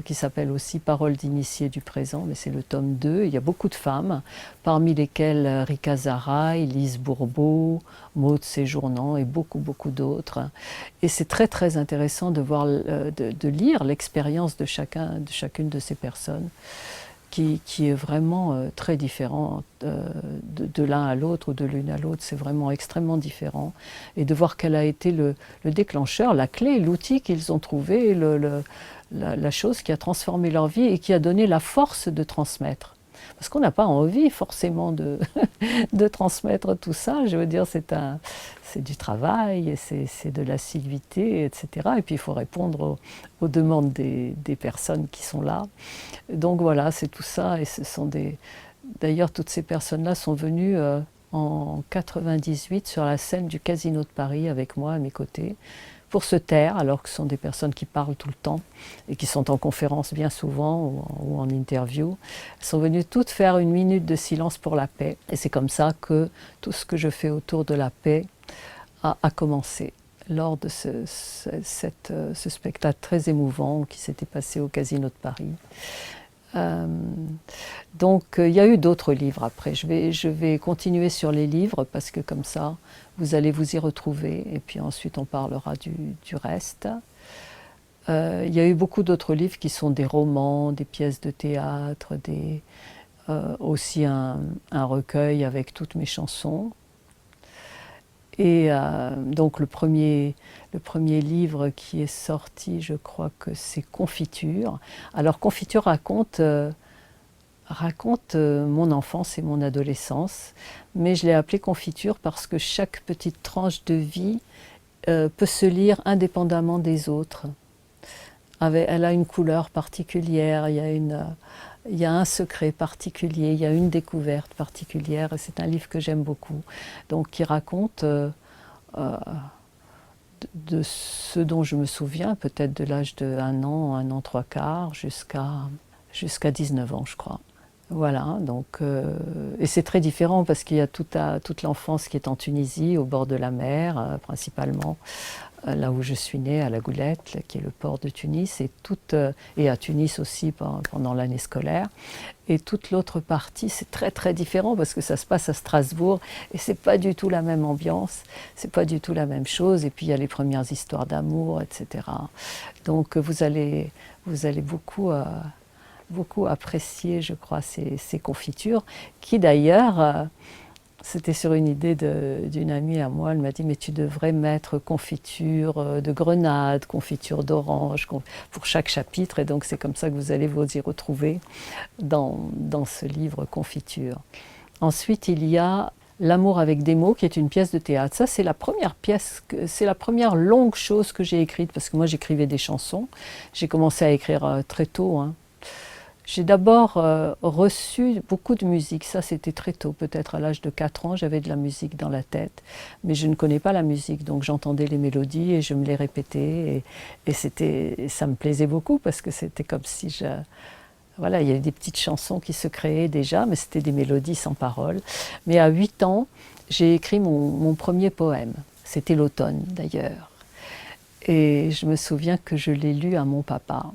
qui s'appelle aussi Paroles d'initiés du présent, mais c'est le tome 2, il y a beaucoup de femmes, parmi lesquelles Rika Zaraï, Lise Bourbeau, Maud Séjournant et beaucoup d'autres. Et c'est très intéressant de voir, de lire l'expérience de chacune de ces personnes, qui est vraiment très différent de l'un à l'autre ou de l'une à l'autre. C'est vraiment extrêmement différent. Et de voir quel a été le déclencheur, la clé, l'outil qu'ils ont trouvé, la chose qui a transformé leur vie et qui a donné la force de transmettre. Parce qu'on n'a pas envie forcément de transmettre tout ça. Je veux dire, c'est du travail, c'est de l'assiduité, etc. Et puis il faut répondre aux demandes des personnes qui sont là. Donc voilà, c'est tout ça. Et ce sont d'ailleurs, toutes ces personnes-là sont venues en 98 sur la scène du Casino de Paris avec moi à mes côtés, pour se taire, alors que ce sont des personnes qui parlent tout le temps et qui sont en conférence bien souvent ou en interview. Elles sont venues toutes faire une minute de silence pour la paix. Et c'est comme ça que tout ce que je fais autour de la paix a commencé lors de ce spectacle très émouvant qui s'était passé au Casino de Paris. Donc il y a eu d'autres livres après. Je vais continuer sur les livres parce que comme ça, vous allez vous y retrouver et puis ensuite on parlera du reste. Il y a eu beaucoup d'autres livres qui sont des romans, des pièces de théâtre, aussi un recueil avec toutes mes chansons. Et donc le premier livre qui est sorti, je crois que c'est Confiture. Alors Confiture raconte mon enfance et mon adolescence, mais je l'ai appelé Confiture parce que chaque petite tranche de vie peut se lire indépendamment des autres. Elle a une couleur particulière, il y a un secret particulier, il y a une découverte particulière, et c'est un livre que j'aime beaucoup. Donc qui raconte de ce dont je me souviens, peut-être de l'âge de 1 an 3 quarts, jusqu'à 19 ans, je crois. Voilà, donc, et c'est très différent parce qu'il y a toute l'enfance qui est en Tunisie, au bord de la mer, principalement, là où je suis née, à La Goulette, qui est le port de Tunis, et à Tunis aussi pendant l'année scolaire. Et toute l'autre partie, c'est très différent parce que ça se passe à Strasbourg et c'est pas du tout la même ambiance, c'est pas du tout la même chose. Et puis il y a les premières histoires d'amour, etc. Donc vous allez beaucoup apprécier, je crois, ces confitures, qui d'ailleurs, c'était sur une idée d'une amie à moi, elle m'a dit « mais tu devrais mettre confiture de grenade, confiture d'orange pour chaque chapitre » et donc c'est comme ça que vous allez vous y retrouver dans ce livre Confiture. Ensuite, il y a L'amour avec des mots, qui est une pièce de théâtre. Ça, c'est la première pièce, c'est la première longue chose que j'ai écrite, parce que moi j'écrivais des chansons. J'ai commencé à écrire très tôt, hein. J'ai d'abord reçu beaucoup de musique, ça c'était très tôt, peut-être à l'âge de 4 ans, j'avais de la musique dans la tête, mais je ne connais pas la musique, donc j'entendais les mélodies et je me les répétais, et ça me plaisait beaucoup parce que c'était comme si voilà, il y avait des petites chansons qui se créaient déjà, mais c'était des mélodies sans paroles. Mais à 8 ans, j'ai écrit mon premier poème. C'était l'automne d'ailleurs. Et je me souviens que je l'ai lu à mon papa.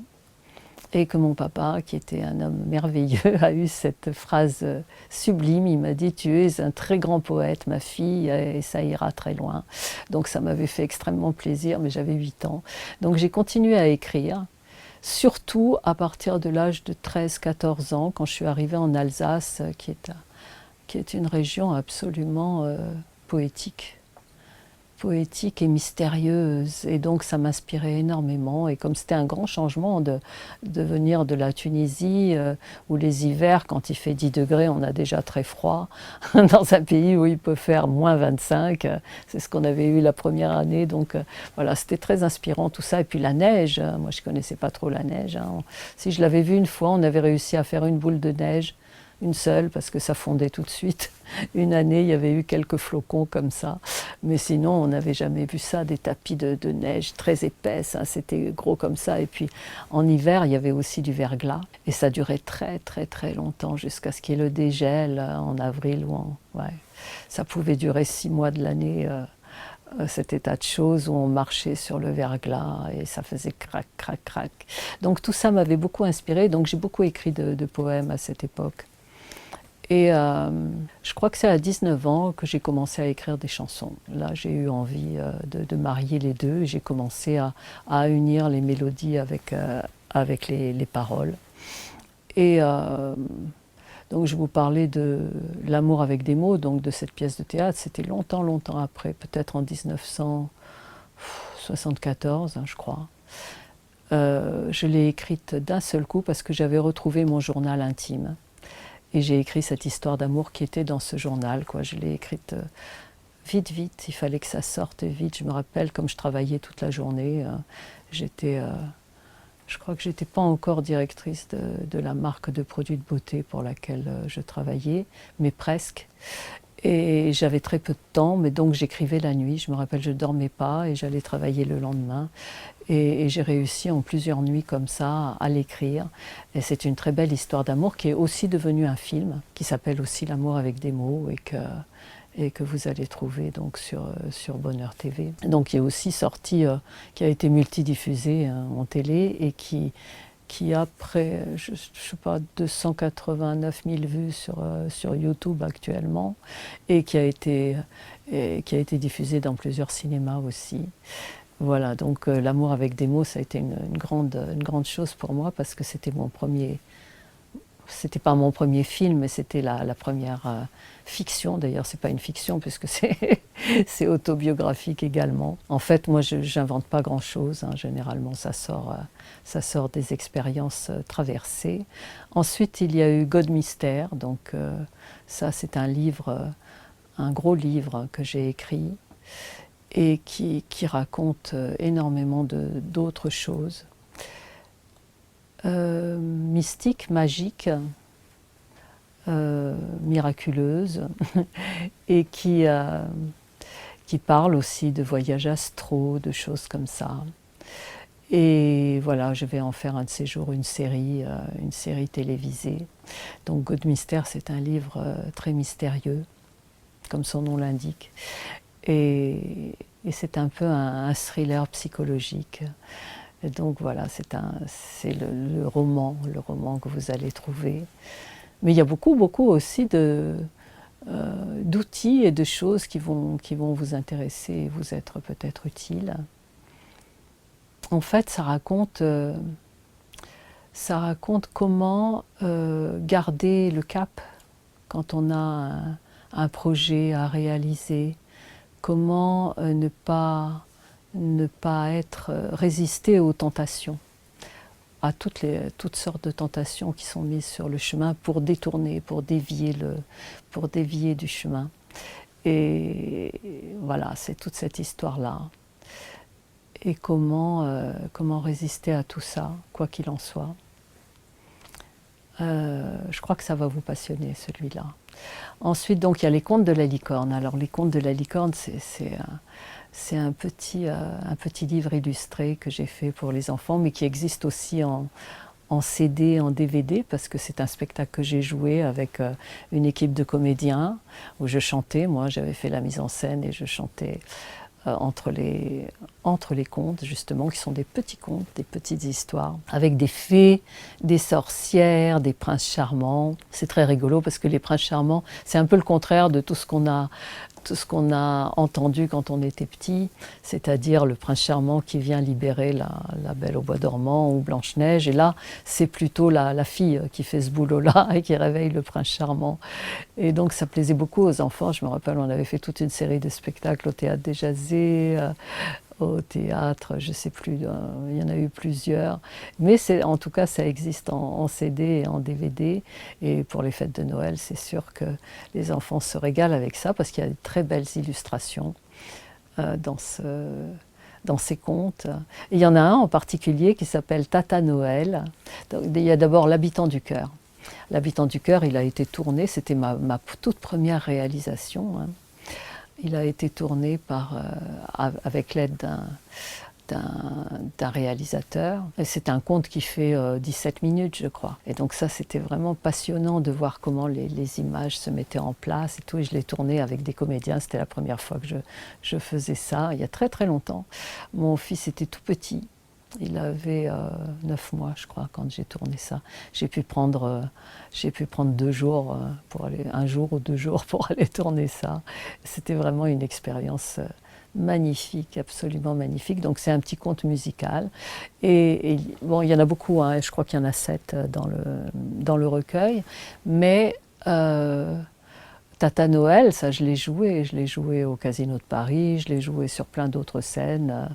Et que mon papa, qui était un homme merveilleux, a eu cette phrase sublime. Il m'a dit « Tu es un très grand poète, ma fille, et ça ira très loin. » Donc ça m'avait fait extrêmement plaisir, mais j'avais 8 ans. Donc j'ai continué à écrire, surtout à partir de l'âge de 13-14 ans, quand je suis arrivée en Alsace, qui est une région absolument poétique et mystérieuse, et donc ça m'inspirait énormément. Et comme c'était un grand changement de venir de la Tunisie, où les hivers, quand il fait 10 degrés, on a déjà très froid, dans un pays où il peut faire moins 25, c'est ce qu'on avait eu la première année, donc voilà, c'était très inspirant tout ça. Et puis la neige, moi je connaissais pas trop la neige, hein. Si je l'avais vue une fois, on avait réussi à faire une boule de neige, une seule, parce que ça fondait tout de suite. Une année, il y avait eu quelques flocons comme ça, mais sinon, on n'avait jamais vu ça, des tapis de neige très épaisse, hein, c'était gros comme ça. Et puis, en hiver, il y avait aussi du verglas, et ça durait très, très, très longtemps, jusqu'à ce qu'il y ait le dégel en avril ou en... Ouais. Ça pouvait durer 6 mois de l'année, cet état de choses où on marchait sur le verglas, et ça faisait crac, crac, crac. Donc tout ça m'avait beaucoup inspiré, donc j'ai beaucoup écrit de poèmes à cette époque. Et je crois que c'est à 19 ans que j'ai commencé à écrire des chansons. Là, j'ai eu envie de marier les deux. J'ai commencé à unir les mélodies avec les paroles. Et donc, je vous parlais de L'amour avec des mots, donc de cette pièce de théâtre. C'était longtemps, longtemps après, peut-être en 1974, hein, je crois. Je l'ai écrite d'un seul coup parce que j'avais retrouvé mon journal intime. Et j'ai écrit cette histoire d'amour qui était dans ce journal, quoi. Je l'ai écrite vite, vite. Il fallait que ça sorte vite. Je me rappelle, comme je travaillais toute la journée, je crois que j'étais pas encore directrice de la marque de produits de beauté pour laquelle je travaillais, mais presque. Et j'avais très peu de temps, mais donc j'écrivais la nuit. Je me rappelle, je ne dormais pas et j'allais travailler le lendemain. Et j'ai réussi en plusieurs nuits comme ça à l'écrire. Et c'est une très belle histoire d'amour qui est aussi devenue un film, qui s'appelle aussi L'amour avec des mots, et que vous allez trouver donc sur Bonheur TV. Donc qui est aussi sorti, qui a été multidiffusé en télé, et qui a près, je sais pas, 289 000 vues sur YouTube actuellement, et qui a été diffusé dans plusieurs cinémas aussi. Voilà, donc L'amour avec des mots, ça a été une grande chose pour moi, parce que c'était pas mon premier film, mais c'était la première fiction. D'ailleurs, c'est pas une fiction, puisque c'est autobiographique également. En fait, moi, je n'invente pas grand-chose, hein. Généralement, ça sort des expériences traversées. Ensuite, il y a eu God Mystère, donc ça, c'est un livre, un gros livre que j'ai écrit, et qui raconte énormément d'autres choses. Mystiques, magiques, miraculeuses, et qui parle aussi de voyages astraux, de choses comme ça. Et voilà, je vais en faire un de ces jours une série télévisée. Donc God Mystère, c'est un livre très mystérieux, comme son nom l'indique. Et c'est un peu un thriller psychologique. Et donc voilà, c'est le roman que vous allez trouver. Mais il y a beaucoup, beaucoup aussi d'outils et de choses qui vont vous intéresser et vous être peut-être utiles. En fait, ça raconte comment garder le cap quand on a un projet à réaliser. Comment ne pas résister aux tentations, à toutes sortes de tentations qui sont mises sur le chemin pour détourner, pour dévier du chemin. Et voilà, c'est toute cette histoire-là. Et comment résister à tout ça, quoi qu'il en soit. Je crois que ça va vous passionner, celui-là. Ensuite, donc, il y a les contes de la licorne. Alors, les contes de la licorne, c'est un petit livre illustré que j'ai fait pour les enfants, mais qui existe aussi en CD, en DVD, parce que c'est un spectacle que j'ai joué avec une équipe de comédiens, où je chantais, moi j'avais fait la mise en scène et je chantais entre les contes, justement, qui sont des petits contes, des petites histoires, avec des fées, des sorcières, des princes charmants. C'est très rigolo parce que les princes charmants, c'est un peu le contraire de tout ce qu'on a entendu quand on était petit, c'est-à-dire le prince charmant qui vient libérer la Belle au bois dormant ou Blanche-Neige. Et là, c'est plutôt la fille qui fait ce boulot-là et qui réveille le prince charmant. Et donc ça plaisait beaucoup aux enfants. Je me rappelle, on avait fait toute une série de spectacles au théâtre des Jazés, au théâtre, je ne sais plus, il y en a eu plusieurs. Mais en tout cas, ça existe en CD et en DVD. Et pour les fêtes de Noël, c'est sûr que les enfants se régalent avec ça parce qu'il y a de très belles illustrations dans ces contes. Et il y en a un en particulier qui s'appelle Tata Noël. Donc, il y a d'abord l'habitant du cœur. L'habitant du cœur, il a été tourné, c'était ma toute première réalisation. Hein. Il a été tourné avec l'aide d'un réalisateur. C'est un conte qui fait 17 minutes, je crois. Et donc ça, c'était vraiment passionnant de voir comment les images se mettaient en place et tout. Et je l'ai tourné avec des comédiens. C'était la première fois que je faisais ça, il y a très très longtemps. Mon fils était tout petit. Il avait 9 mois, je crois, quand j'ai tourné ça. J'ai pu prendre 2 jours, un jour ou 2 jours pour aller tourner ça. C'était vraiment une expérience magnifique, absolument magnifique. Donc c'est un petit conte musical. Et bon, il y en a beaucoup, hein, je crois qu'il y en a 7 dans le recueil. Mais Tata Noël, ça je l'ai joué au Casino de Paris, je l'ai joué sur plein d'autres scènes.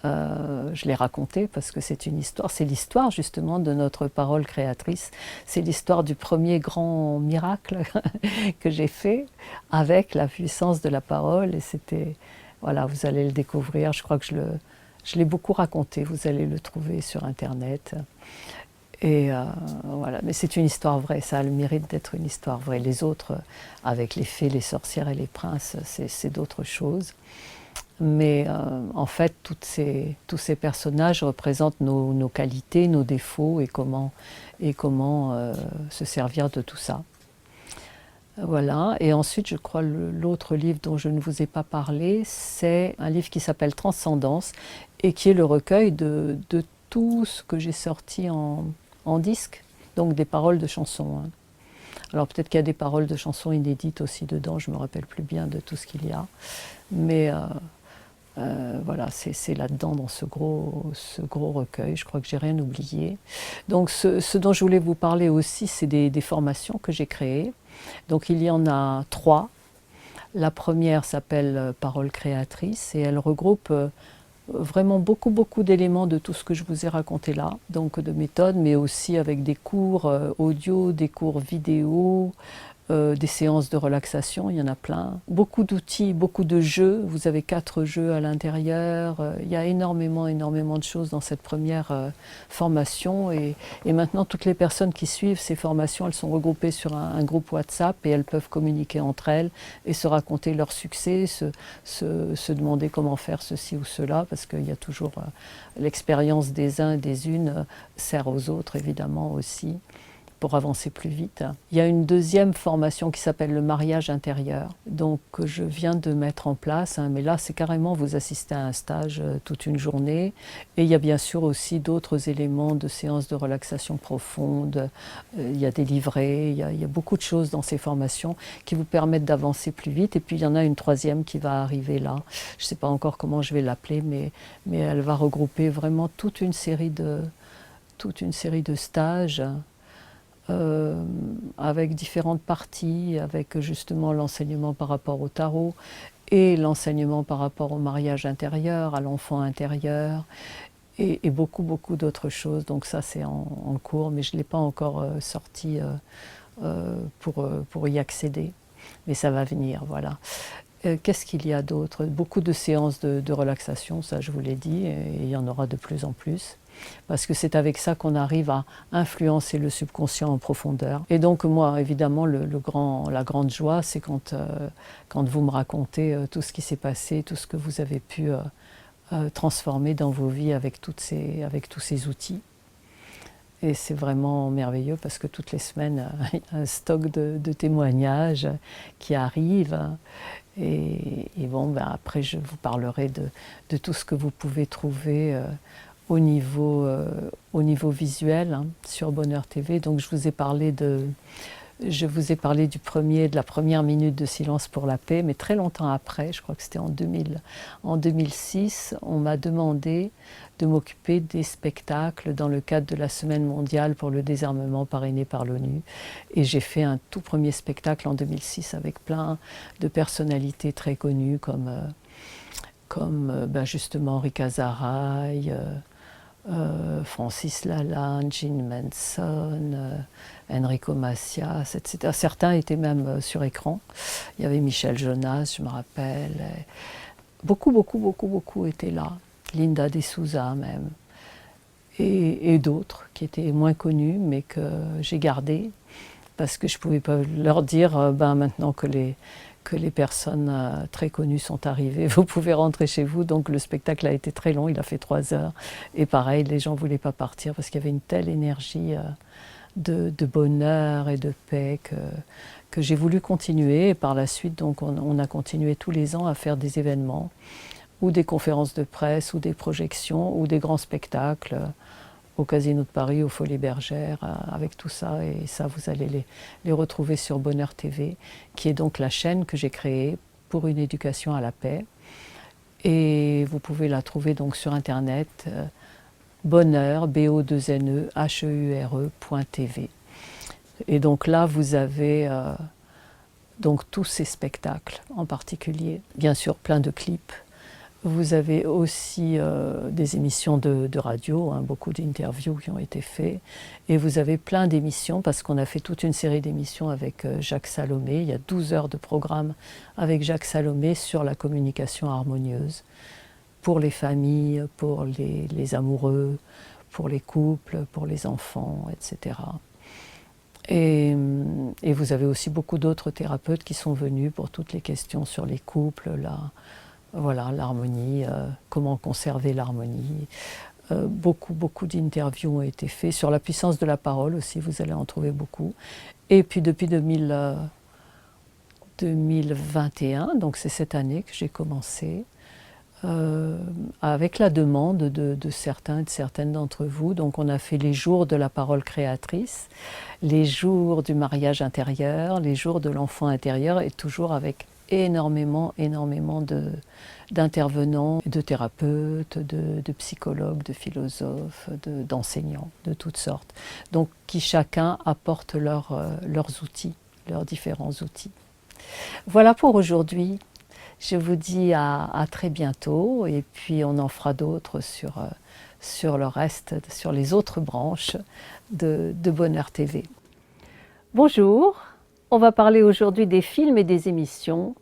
Je l'ai raconté parce que c'est une histoire, c'est l'histoire justement de notre parole créatrice, c'est l'histoire du premier grand miracle que j'ai fait avec la puissance de la parole et c'était, voilà, vous allez le découvrir, je crois que je l'ai beaucoup raconté, vous allez le trouver sur internet. Et voilà, mais c'est une histoire vraie, ça a le mérite d'être une histoire vraie. Les autres, avec les fées, les sorcières et les princes, c'est d'autres choses. Mais en fait, tous ces personnages représentent nos qualités, nos défauts et comment se servir de tout ça. Voilà. Et ensuite, je crois, l'autre livre dont je ne vous ai pas parlé, c'est un livre qui s'appelle Transcendance et qui est le recueil de tout ce que j'ai sorti en disque, donc des paroles de chansons. Hein. Alors peut-être qu'il y a des paroles de chansons inédites aussi dedans, je ne me rappelle plus bien de tout ce qu'il y a. Mais voilà, c'est là-dedans, dans ce gros recueil. Je crois que j'ai rien oublié. Donc ce dont je voulais vous parler aussi, c'est des formations que j'ai créées. Donc il y en a 3. La première s'appelle Parole créatrice et elle regroupe vraiment beaucoup d'éléments de tout ce que je vous ai raconté là. Donc de méthodes, mais aussi avec des cours audio, des cours vidéo, des séances de relaxation, il y en a plein. Beaucoup d'outils, beaucoup de jeux. Vous avez 4 jeux à l'intérieur. Il y a énormément de choses dans cette première formation. Et maintenant, toutes les personnes qui suivent ces formations, elles sont regroupées sur un groupe WhatsApp et elles peuvent communiquer entre elles et se raconter leurs succès, se demander comment faire ceci ou cela, parce qu'il y a toujours l'expérience des uns et des unes sert aux autres, évidemment, aussi, pour avancer plus vite. Il y a une deuxième formation qui s'appelle le mariage intérieur, donc que je viens de mettre en place, hein, mais là c'est carrément vous assistez à un stage toute une journée, et il y a bien sûr aussi d'autres éléments de séances de relaxation profonde, il y a des livrets, il y a beaucoup de choses dans ces formations qui vous permettent d'avancer plus vite, et puis il y en a une troisième qui va arriver là, je ne sais pas encore comment je vais l'appeler, mais elle va regrouper vraiment toute une série de stages, avec différentes parties, avec justement l'enseignement par rapport au tarot et l'enseignement par rapport au mariage intérieur, à l'enfant intérieur et beaucoup d'autres choses. Donc ça c'est en cours, mais je ne l'ai pas encore sorti pour y accéder. Mais ça va venir, voilà. Qu'est-ce qu'il y a d'autre? Beaucoup de séances de relaxation, ça je vous l'ai dit, et il y en aura de plus en plus. Parce que c'est avec ça qu'on arrive à influencer le subconscient en profondeur. Et donc moi, évidemment, la grande joie, c'est quand vous me racontez tout ce qui s'est passé, tout ce que vous avez pu transformer dans vos vies avec tous ces outils. Et c'est vraiment merveilleux parce que toutes les semaines, il y a un stock de témoignages qui arrivent. Et bon, ben après, je vous parlerai de tout ce que vous pouvez trouver au niveau visuel hein, sur Bonheur TV. Donc, je vous ai parlé de la première minute de silence pour la paix, mais très longtemps après, je crois que c'était en 2006, on m'a demandé de m'occuper des spectacles dans le cadre de la Semaine mondiale pour le désarmement parrainée par l'ONU. Et j'ai fait un tout premier spectacle en 2006 avec plein de personnalités très connues comme ben justement Rika Zaraï, Francis Lalanne, Jean Manson, Enrico Macias, etc. Certains étaient même sur écran. Il y avait Michel Jonas, je me rappelle. Beaucoup étaient là. Linda de Souza même. Et d'autres qui étaient moins connus, mais que j'ai gardés. Parce que je ne pouvais pas leur dire, ben, maintenant que les personnes très connues sont arrivées, vous pouvez rentrer chez vous. Donc le spectacle a été très long, il a fait 3 heures. Et pareil, les gens ne voulaient pas partir parce qu'il y avait une telle énergie de bonheur et de paix que j'ai voulu continuer. Et par la suite, donc, on a continué tous les ans à faire des événements, ou des conférences de presse, ou des projections, ou des grands spectacles au Casino de Paris, aux Folies Bergères, avec tout ça. Et ça, vous allez les retrouver sur Bonheur TV, qui est donc la chaîne que j'ai créée pour une éducation à la paix. Et vous pouvez la trouver donc sur Internet, bonheur, BO2NE, HEURE.tv. Et donc là, vous avez donc tous ces spectacles en particulier, bien sûr plein de clips. Vous avez aussi des émissions de radio, hein, beaucoup d'interviews qui ont été faites. Et vous avez plein d'émissions, parce qu'on a fait toute une série d'émissions avec Jacques Salomé. Il y a 12 heures de programme avec Jacques Salomé sur la communication harmonieuse, pour les familles, pour les amoureux, pour les couples, pour les enfants, etc. Et vous avez aussi beaucoup d'autres thérapeutes qui sont venus pour toutes les questions sur les couples, voilà, l'harmonie, comment conserver l'harmonie. Beaucoup d'interviews ont été faites. Sur la puissance de la parole aussi, vous allez en trouver beaucoup. Et puis depuis 2021, donc c'est cette année que j'ai commencé, avec la demande de certains et de certaines d'entre vous. Donc on a fait les jours de la parole créatrice, les jours du mariage intérieur, les jours de l'enfant intérieur, et toujours avec énormément d'intervenants, de thérapeutes, de psychologues, de philosophes, d'enseignants, de toutes sortes. Donc qui chacun apporte leurs outils, leurs différents outils. Voilà pour aujourd'hui. Je vous dis à très bientôt, et puis on en fera d'autres sur le reste, sur les autres branches de Bonheur TV. Bonjour, on va parler aujourd'hui des films et des émissions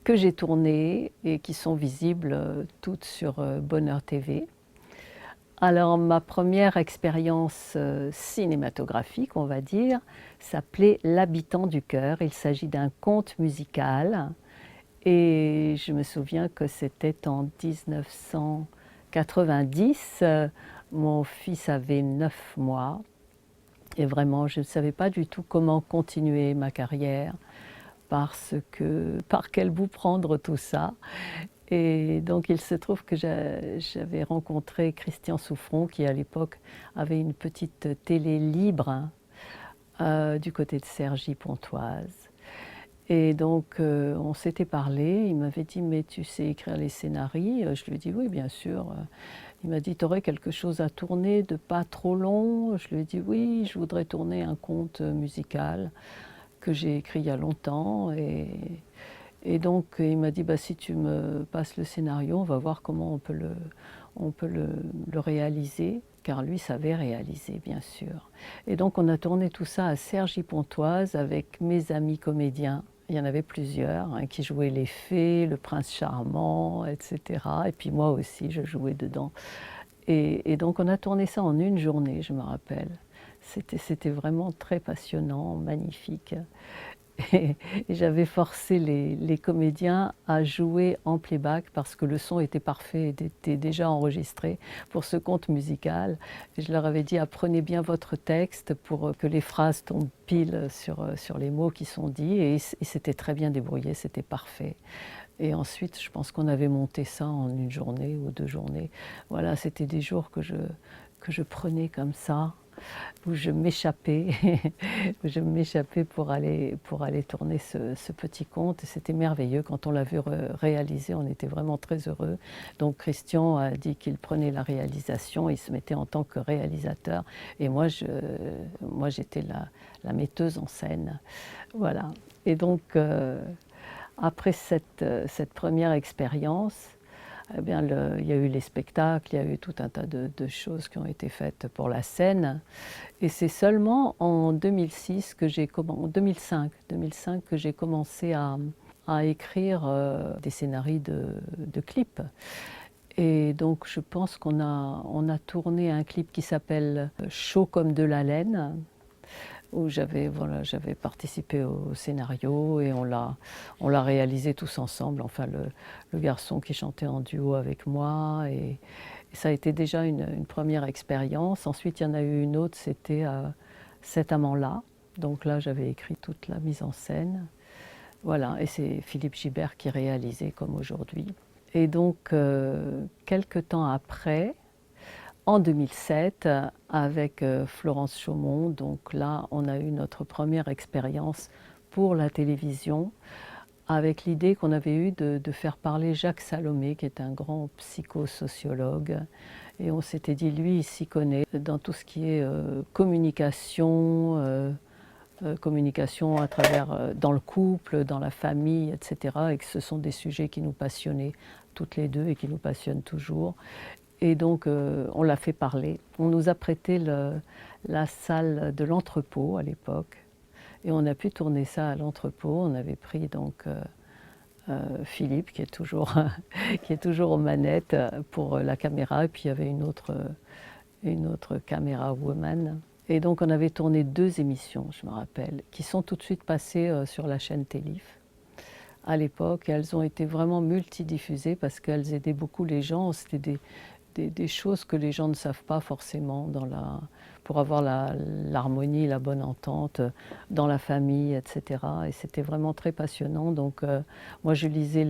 que j'ai tournées et qui sont visibles toutes sur Bonheur TV. Alors ma première expérience cinématographique, on va dire, s'appelait L'habitant du cœur. Il s'agit d'un conte musical. Et je me souviens que c'était en 1990, mon fils avait 9 mois, et vraiment je ne savais pas du tout comment continuer ma carrière, par quel bout prendre tout ça. Et donc il se trouve que j'avais rencontré Christian Souffron, qui à l'époque avait une petite télé libre du côté de Cergy-Pontoise. Et donc, on s'était parlé, il m'avait dit « mais tu sais écrire les scénarios ?» Je lui ai dit « oui, bien sûr ». Il m'a dit « tu aurais quelque chose à tourner de pas trop long ?» Je lui ai dit « oui, je voudrais tourner un conte musical que j'ai écrit il y a longtemps. » Et donc, il m'a dit bah, « si tu me passes le scénario, on va voir comment on peut le réaliser ». Car lui savait réaliser, bien sûr. Et donc, on a tourné tout ça à Cergy-Pontoise avec mes amis comédiens. Il y en avait plusieurs hein, qui jouaient les fées, le prince charmant, etc. Et puis moi aussi, je jouais dedans. Et donc on a tourné ça en une journée, je me rappelle. C'était vraiment très passionnant, magnifique. Et j'avais forcé les comédiens à jouer en playback parce que le son était parfait, était déjà enregistré pour ce conte musical. Et je leur avais dit, apprenez bien votre texte pour que les phrases tombent pile sur les mots qui sont dits. Et ils s'étaient très bien débrouillés, c'était parfait. Et ensuite, je pense qu'on avait monté ça en une journée ou 2 journées. Voilà, c'était des jours que je prenais comme ça, où je m'échappais, pour aller tourner ce petit conte. C'était merveilleux. Quand on l'a vu réaliser, on était vraiment très heureux. Donc Christian a dit qu'il prenait la réalisation, il se mettait en tant que réalisateur. Et moi, j'étais la metteuse en scène. Voilà. Et donc, après cette première expérience, eh bien, il y a eu les spectacles, il y a eu tout un tas de choses qui ont été faites pour la scène. Et c'est seulement en 2005 que j'ai commencé à écrire des scénarios de clips. Et donc je pense on a tourné un clip qui s'appelle Chaud comme de la laine, où j'avais participé au scénario et on l'a réalisé tous ensemble, enfin le garçon qui chantait en duo avec moi. Et ça a été déjà une première expérience. Ensuite, il y en a eu une autre, c'était Cet amant-là. Donc là, j'avais écrit toute la mise en scène. Voilà, et c'est Philippe Gibert qui réalisait comme aujourd'hui. Et donc, quelques temps après, en 2007, avec Florence Chaumont, donc là, on a eu notre première expérience pour la télévision, avec l'idée qu'on avait eue de faire parler Jacques Salomé, qui est un grand psychosociologue. Et on s'était dit, lui, il s'y connaît dans tout ce qui est communication à travers, dans le couple, dans la famille, etc. Et que ce sont des sujets qui nous passionnaient toutes les deux et qui nous passionnent toujours. Et donc, on l'a fait parler. On nous a prêté la salle de l'entrepôt à l'époque. Et on a pu tourner ça à l'entrepôt. On avait pris donc Philippe, qui est toujours, qui est toujours aux manettes pour la caméra. Et puis il y avait une autre caméra woman. Et donc on avait tourné 2 émissions, je me rappelle, qui sont tout de suite passées sur la chaîne Télif. À l'époque, elles ont été vraiment multidiffusées parce qu'elles aidaient beaucoup les gens. C'était des choses que les gens ne savent pas forcément pour avoir l'harmonie, la bonne entente dans la famille, etc. Et c'était vraiment très passionnant. Donc moi, je lisais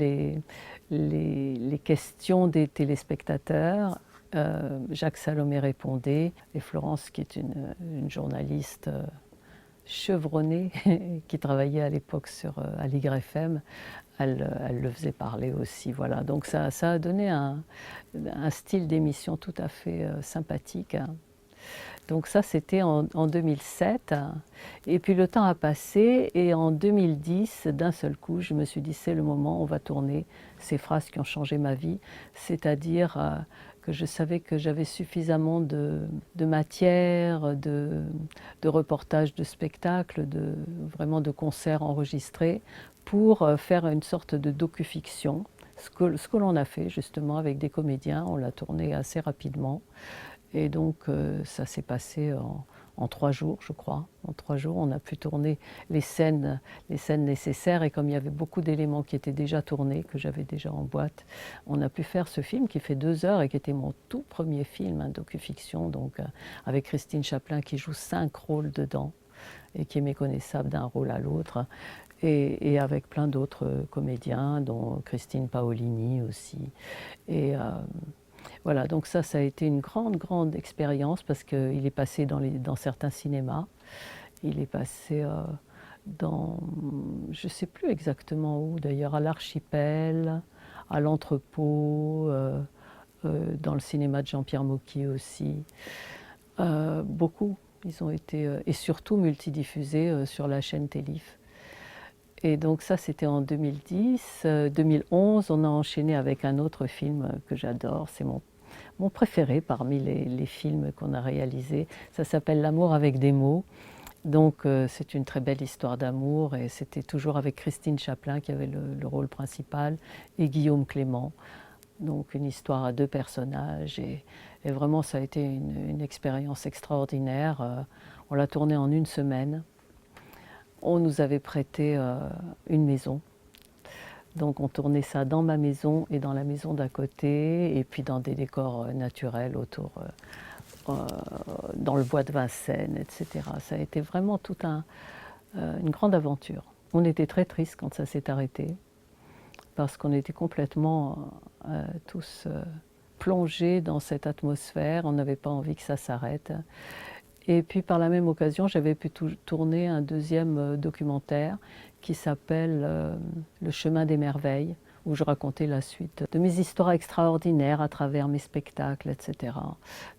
les questions des téléspectateurs. Jacques Salomé répondait, et Florence, qui est une journaliste chevronnée, qui travaillait à l'époque à l'YFM, elle le faisait parler aussi. Voilà. Donc ça a donné un style d'émission tout à fait sympathique. Donc ça, c'était en 2007. Et puis le temps a passé et en 2010, d'un seul coup, je me suis dit, c'est le moment, on va tourner ces phrases qui ont changé ma vie. C'est-à-dire que je savais que j'avais suffisamment de matière, de reportages, de spectacles, vraiment de concerts enregistrés pour faire une sorte de docu-fiction. Ce que l'on a fait justement avec des comédiens, on l'a tourné assez rapidement. Et donc ça s'est passé en 3 jours, je crois. En 3 jours, on a pu tourner les scènes nécessaires. Et comme il y avait beaucoup d'éléments qui étaient déjà tournés, que j'avais déjà en boîte, on a pu faire ce film qui fait 2 heures et qui était mon tout premier film, un docu-fiction, donc avec Christine Chaplin qui joue 5 rôles dedans et qui est méconnaissable d'un rôle à l'autre. Et avec plein d'autres comédiens, dont Christine Paolini aussi. Et voilà, donc ça a été une grande expérience parce qu'il est passé dans certains cinémas. Il est passé je ne sais plus exactement où, d'ailleurs, à l'Archipel, à l'Entrepôt, dans le cinéma de Jean-Pierre Mocky aussi. Beaucoup, ils ont été, et surtout multidiffusés sur la chaîne Télif. Et donc ça, c'était en 2010. 2011, on a enchaîné avec un autre film que j'adore. C'est mon préféré parmi les films qu'on a réalisés. Ça s'appelle L'amour avec des mots. Donc c'est une très belle histoire d'amour et c'était toujours avec Christine Chaplin qui avait le rôle principal et Guillaume Clément. Donc une histoire à 2 personnages et vraiment ça a été une expérience extraordinaire. On l'a tourné en 1 semaine. on nous avait prêté une maison. Donc on tournait ça dans ma maison et dans la maison d'à côté, et puis dans des décors naturels autour, dans le bois de Vincennes, etc. Ça a été vraiment une grande aventure. On était très tristes quand ça s'est arrêté, parce qu'on était complètement tous plongés dans cette atmosphère, on n'avait pas envie que ça s'arrête. Et puis par la même occasion, j'avais pu tourner un deuxième documentaire qui s'appelle Le chemin des merveilles, où je racontais la suite de mes histoires extraordinaires à travers mes spectacles, etc.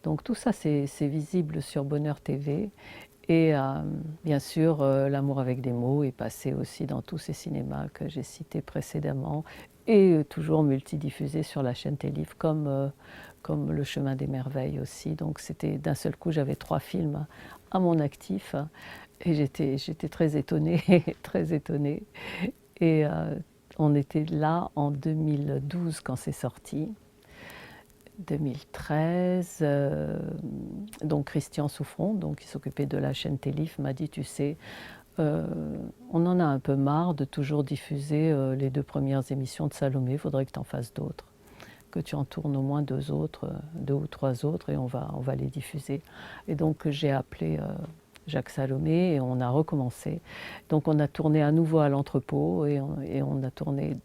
Donc tout ça, c'est visible sur Bonheur TV. Et bien sûr, L'amour avec des mots est passé aussi dans tous ces cinémas que j'ai cités précédemment, et toujours multidiffusé sur la chaîne Télif, comme Le chemin des merveilles aussi. Donc c'était d'un seul coup, j'avais 3 films à mon actif, et j'étais très étonnée, très étonnée. Et on était là en 2012 quand c'est sorti. 2013, donc Christian Souffron, donc, qui s'occupait de la chaîne Télif, m'a dit, tu sais, on en a un peu marre de toujours diffuser les 2 premières émissions de Salomé, il faudrait que tu en fasses d'autres, que tu en tournes au moins 2 autres, 2 ou 3 autres, et on va les diffuser. Et donc j'ai appelé Jacques Salomé, et on a recommencé. Donc on a tourné à nouveau à l'entrepôt, et on a tourné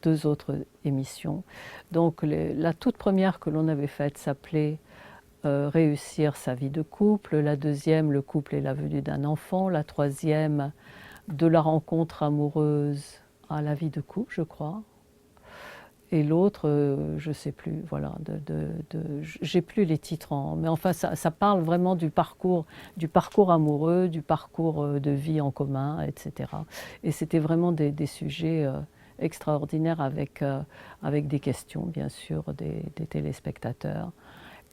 2 autres émissions. Donc la toute première que l'on avait faite s'appelait Réussir sa vie de couple. La deuxième, Le couple et la venue d'un enfant. La troisième, De la rencontre amoureuse à la vie de couple, je crois. Et l'autre, je ne sais plus, voilà, j'ai plus les titres, mais enfin ça parle vraiment du parcours amoureux, du parcours de vie en commun, etc. Et c'était vraiment des sujets extraordinaires, avec des questions, bien sûr, des téléspectateurs.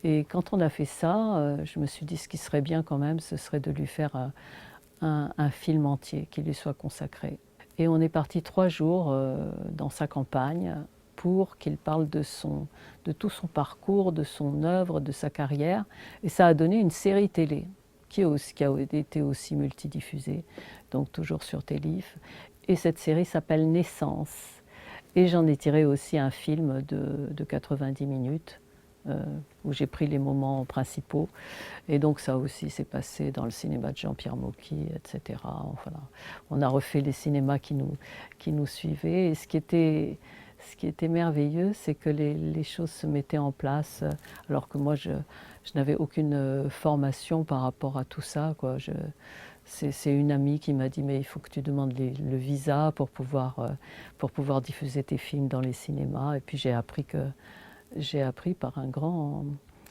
Et quand on a fait ça, je me suis dit, ce qui serait bien quand même, ce serait de lui faire un film entier qui lui soit consacré. Et on est parti 3 jours dans sa campagne, pour qu'il parle de tout son parcours, de son œuvre, de sa carrière. Et ça a donné une série télé qui a été aussi multidiffusée, donc toujours sur Télif. Et cette série s'appelle Naissance. Et j'en ai tiré aussi un film de 90 minutes, où j'ai pris les moments principaux. Et donc ça aussi s'est passé dans le cinéma de Jean-Pierre Mocky, etc. Voilà. On a refait les cinémas qui nous suivaient. Et ce qui était merveilleux, c'est que les choses se mettaient en place, alors que moi, je n'avais aucune formation par rapport à tout ça, quoi. C'est une amie qui m'a dit, mais il faut que tu demandes le visa pour pouvoir diffuser tes films dans les cinémas. Et puis j'ai appris par un grand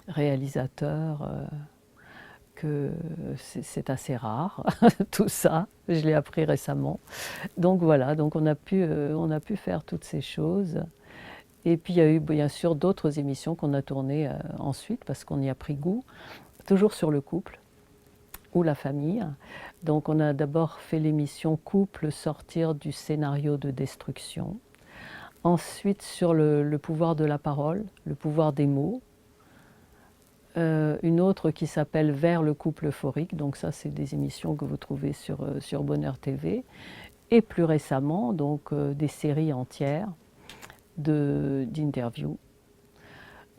réalisateur que c'est assez rare, tout ça. Je l'ai appris récemment. Donc voilà, donc on a pu faire toutes ces choses. Et puis il y a eu bien sûr d'autres émissions qu'on a tournées ensuite, parce qu'on y a pris goût, toujours sur le couple ou la famille. Donc on a d'abord fait l'émission Couple, sortir du scénario de destruction. Ensuite sur le pouvoir de la parole, le pouvoir des mots. Une autre qui s'appelle Vers le couple euphorique, donc ça c'est des émissions que vous trouvez sur Bonheur TV. Et plus récemment, donc des séries entières d'interviews.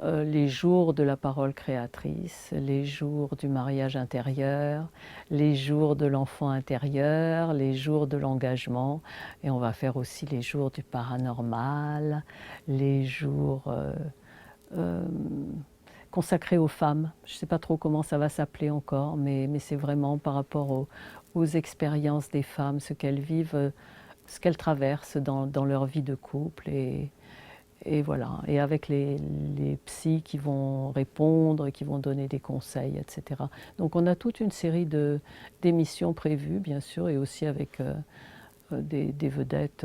Les jours de la parole créatrice, les jours du mariage intérieur, les jours de l'enfant intérieur, les jours de l'engagement, et on va faire aussi les jours du paranormal, les jours consacrés aux femmes. Je ne sais pas trop comment ça va s'appeler encore, mais c'est vraiment par rapport aux expériences des femmes, ce qu'elles vivent, ce qu'elles traversent dans leur vie de couple, et voilà. Et avec les psys qui vont répondre, qui vont donner des conseils, etc. Donc on a toute une série d'émissions prévues, bien sûr, et aussi avec des vedettes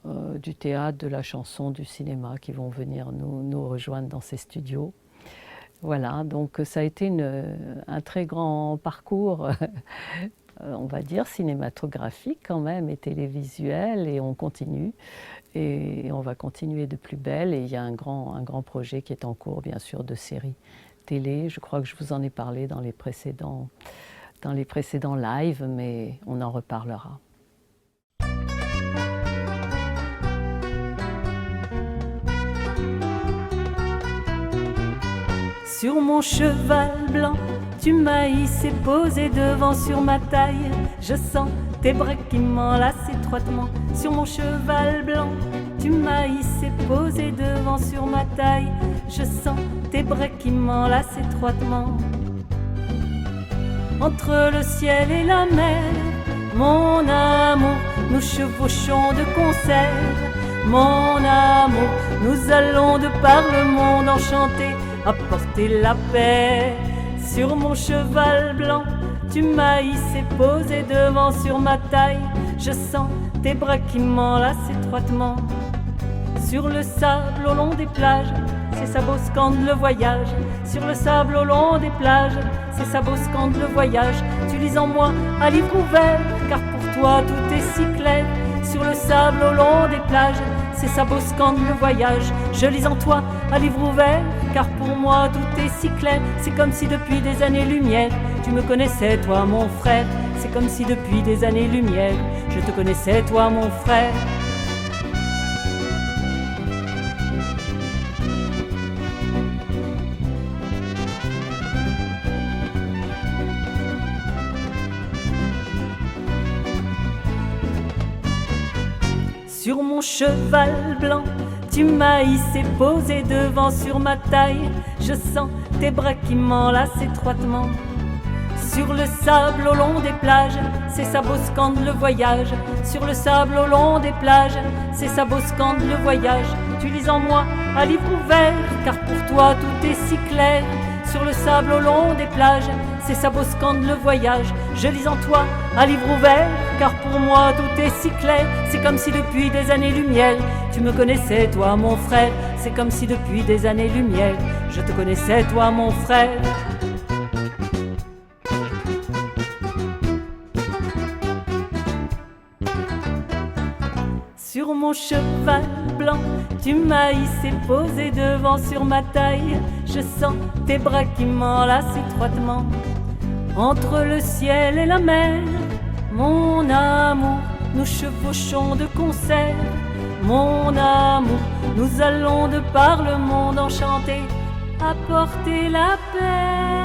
du théâtre, de la chanson, du cinéma, qui vont venir nous rejoindre dans ces studios. Voilà, donc ça a été un très grand parcours, on va dire, cinématographique quand même, et télévisuel, et on continue. Et on va continuer de plus belle, et il y a un grand projet qui est en cours, bien sûr, de série télé. Je crois que je vous en ai parlé dans les précédents dans les précédents lives, mais on en reparlera. Sur mon cheval blanc, tu m'as hissé, posé devant sur ma taille. Je sens tes bras qui m'enlacent étroitement. Sur mon cheval blanc, tu m'as hissé, posé devant sur ma taille. Je sens tes bras qui m'enlacent étroitement. Entre le ciel et la mer, mon amour, nous chevauchons de concert. Mon amour, nous allons de par le monde enchanté, apporter la paix. Sur mon cheval blanc, tu m'as hissé, posé devant sur ma taille. Je sens tes bras qui m'enlacent étroitement. Sur le sable au long des plages, c'est ça beau scande le voyage. Sur le sable au long des plages, c'est ça beau scande le voyage. Tu lis en moi à livre ouvert, car pour toi tout est si clair. Sur le sable au long des plages, c'est ça beau scande le voyage. Je lis en toi à livre ouvert, car pour moi tout est si clair. C'est comme si depuis des années-lumière, tu me connaissais toi mon frère. C'est comme si depuis des années-lumière, je te connaissais toi mon frère. Sur mon cheval blanc, tu m'as hissé, posé devant sur ma taille. Je sens tes bras qui m'enlacent étroitement. Sur le sable au long des plages, c'est ça beau scande le voyage. Sur le sable au long des plages, c'est ça beau scande le voyage. Tu lis en moi à livre ouvert, car pour toi tout est si clair. Sur le sable au long des plages, c'est ça beau scande le voyage. Je lis en toi à livre ouvert, car pour moi tout est si clair. C'est comme si depuis des années-lumière, tu me connaissais toi mon frère. C'est comme si depuis des années-lumière, je te connaissais toi mon frère. Sur mon cheval blanc, tu m'as hissé, posé devant sur ma taille. Je sens tes bras qui m'enlacent étroitement. Entre le ciel et la mer, mon amour, nous chevauchons de concert. Mon amour, nous allons de par le monde enchanté, apporter la paix.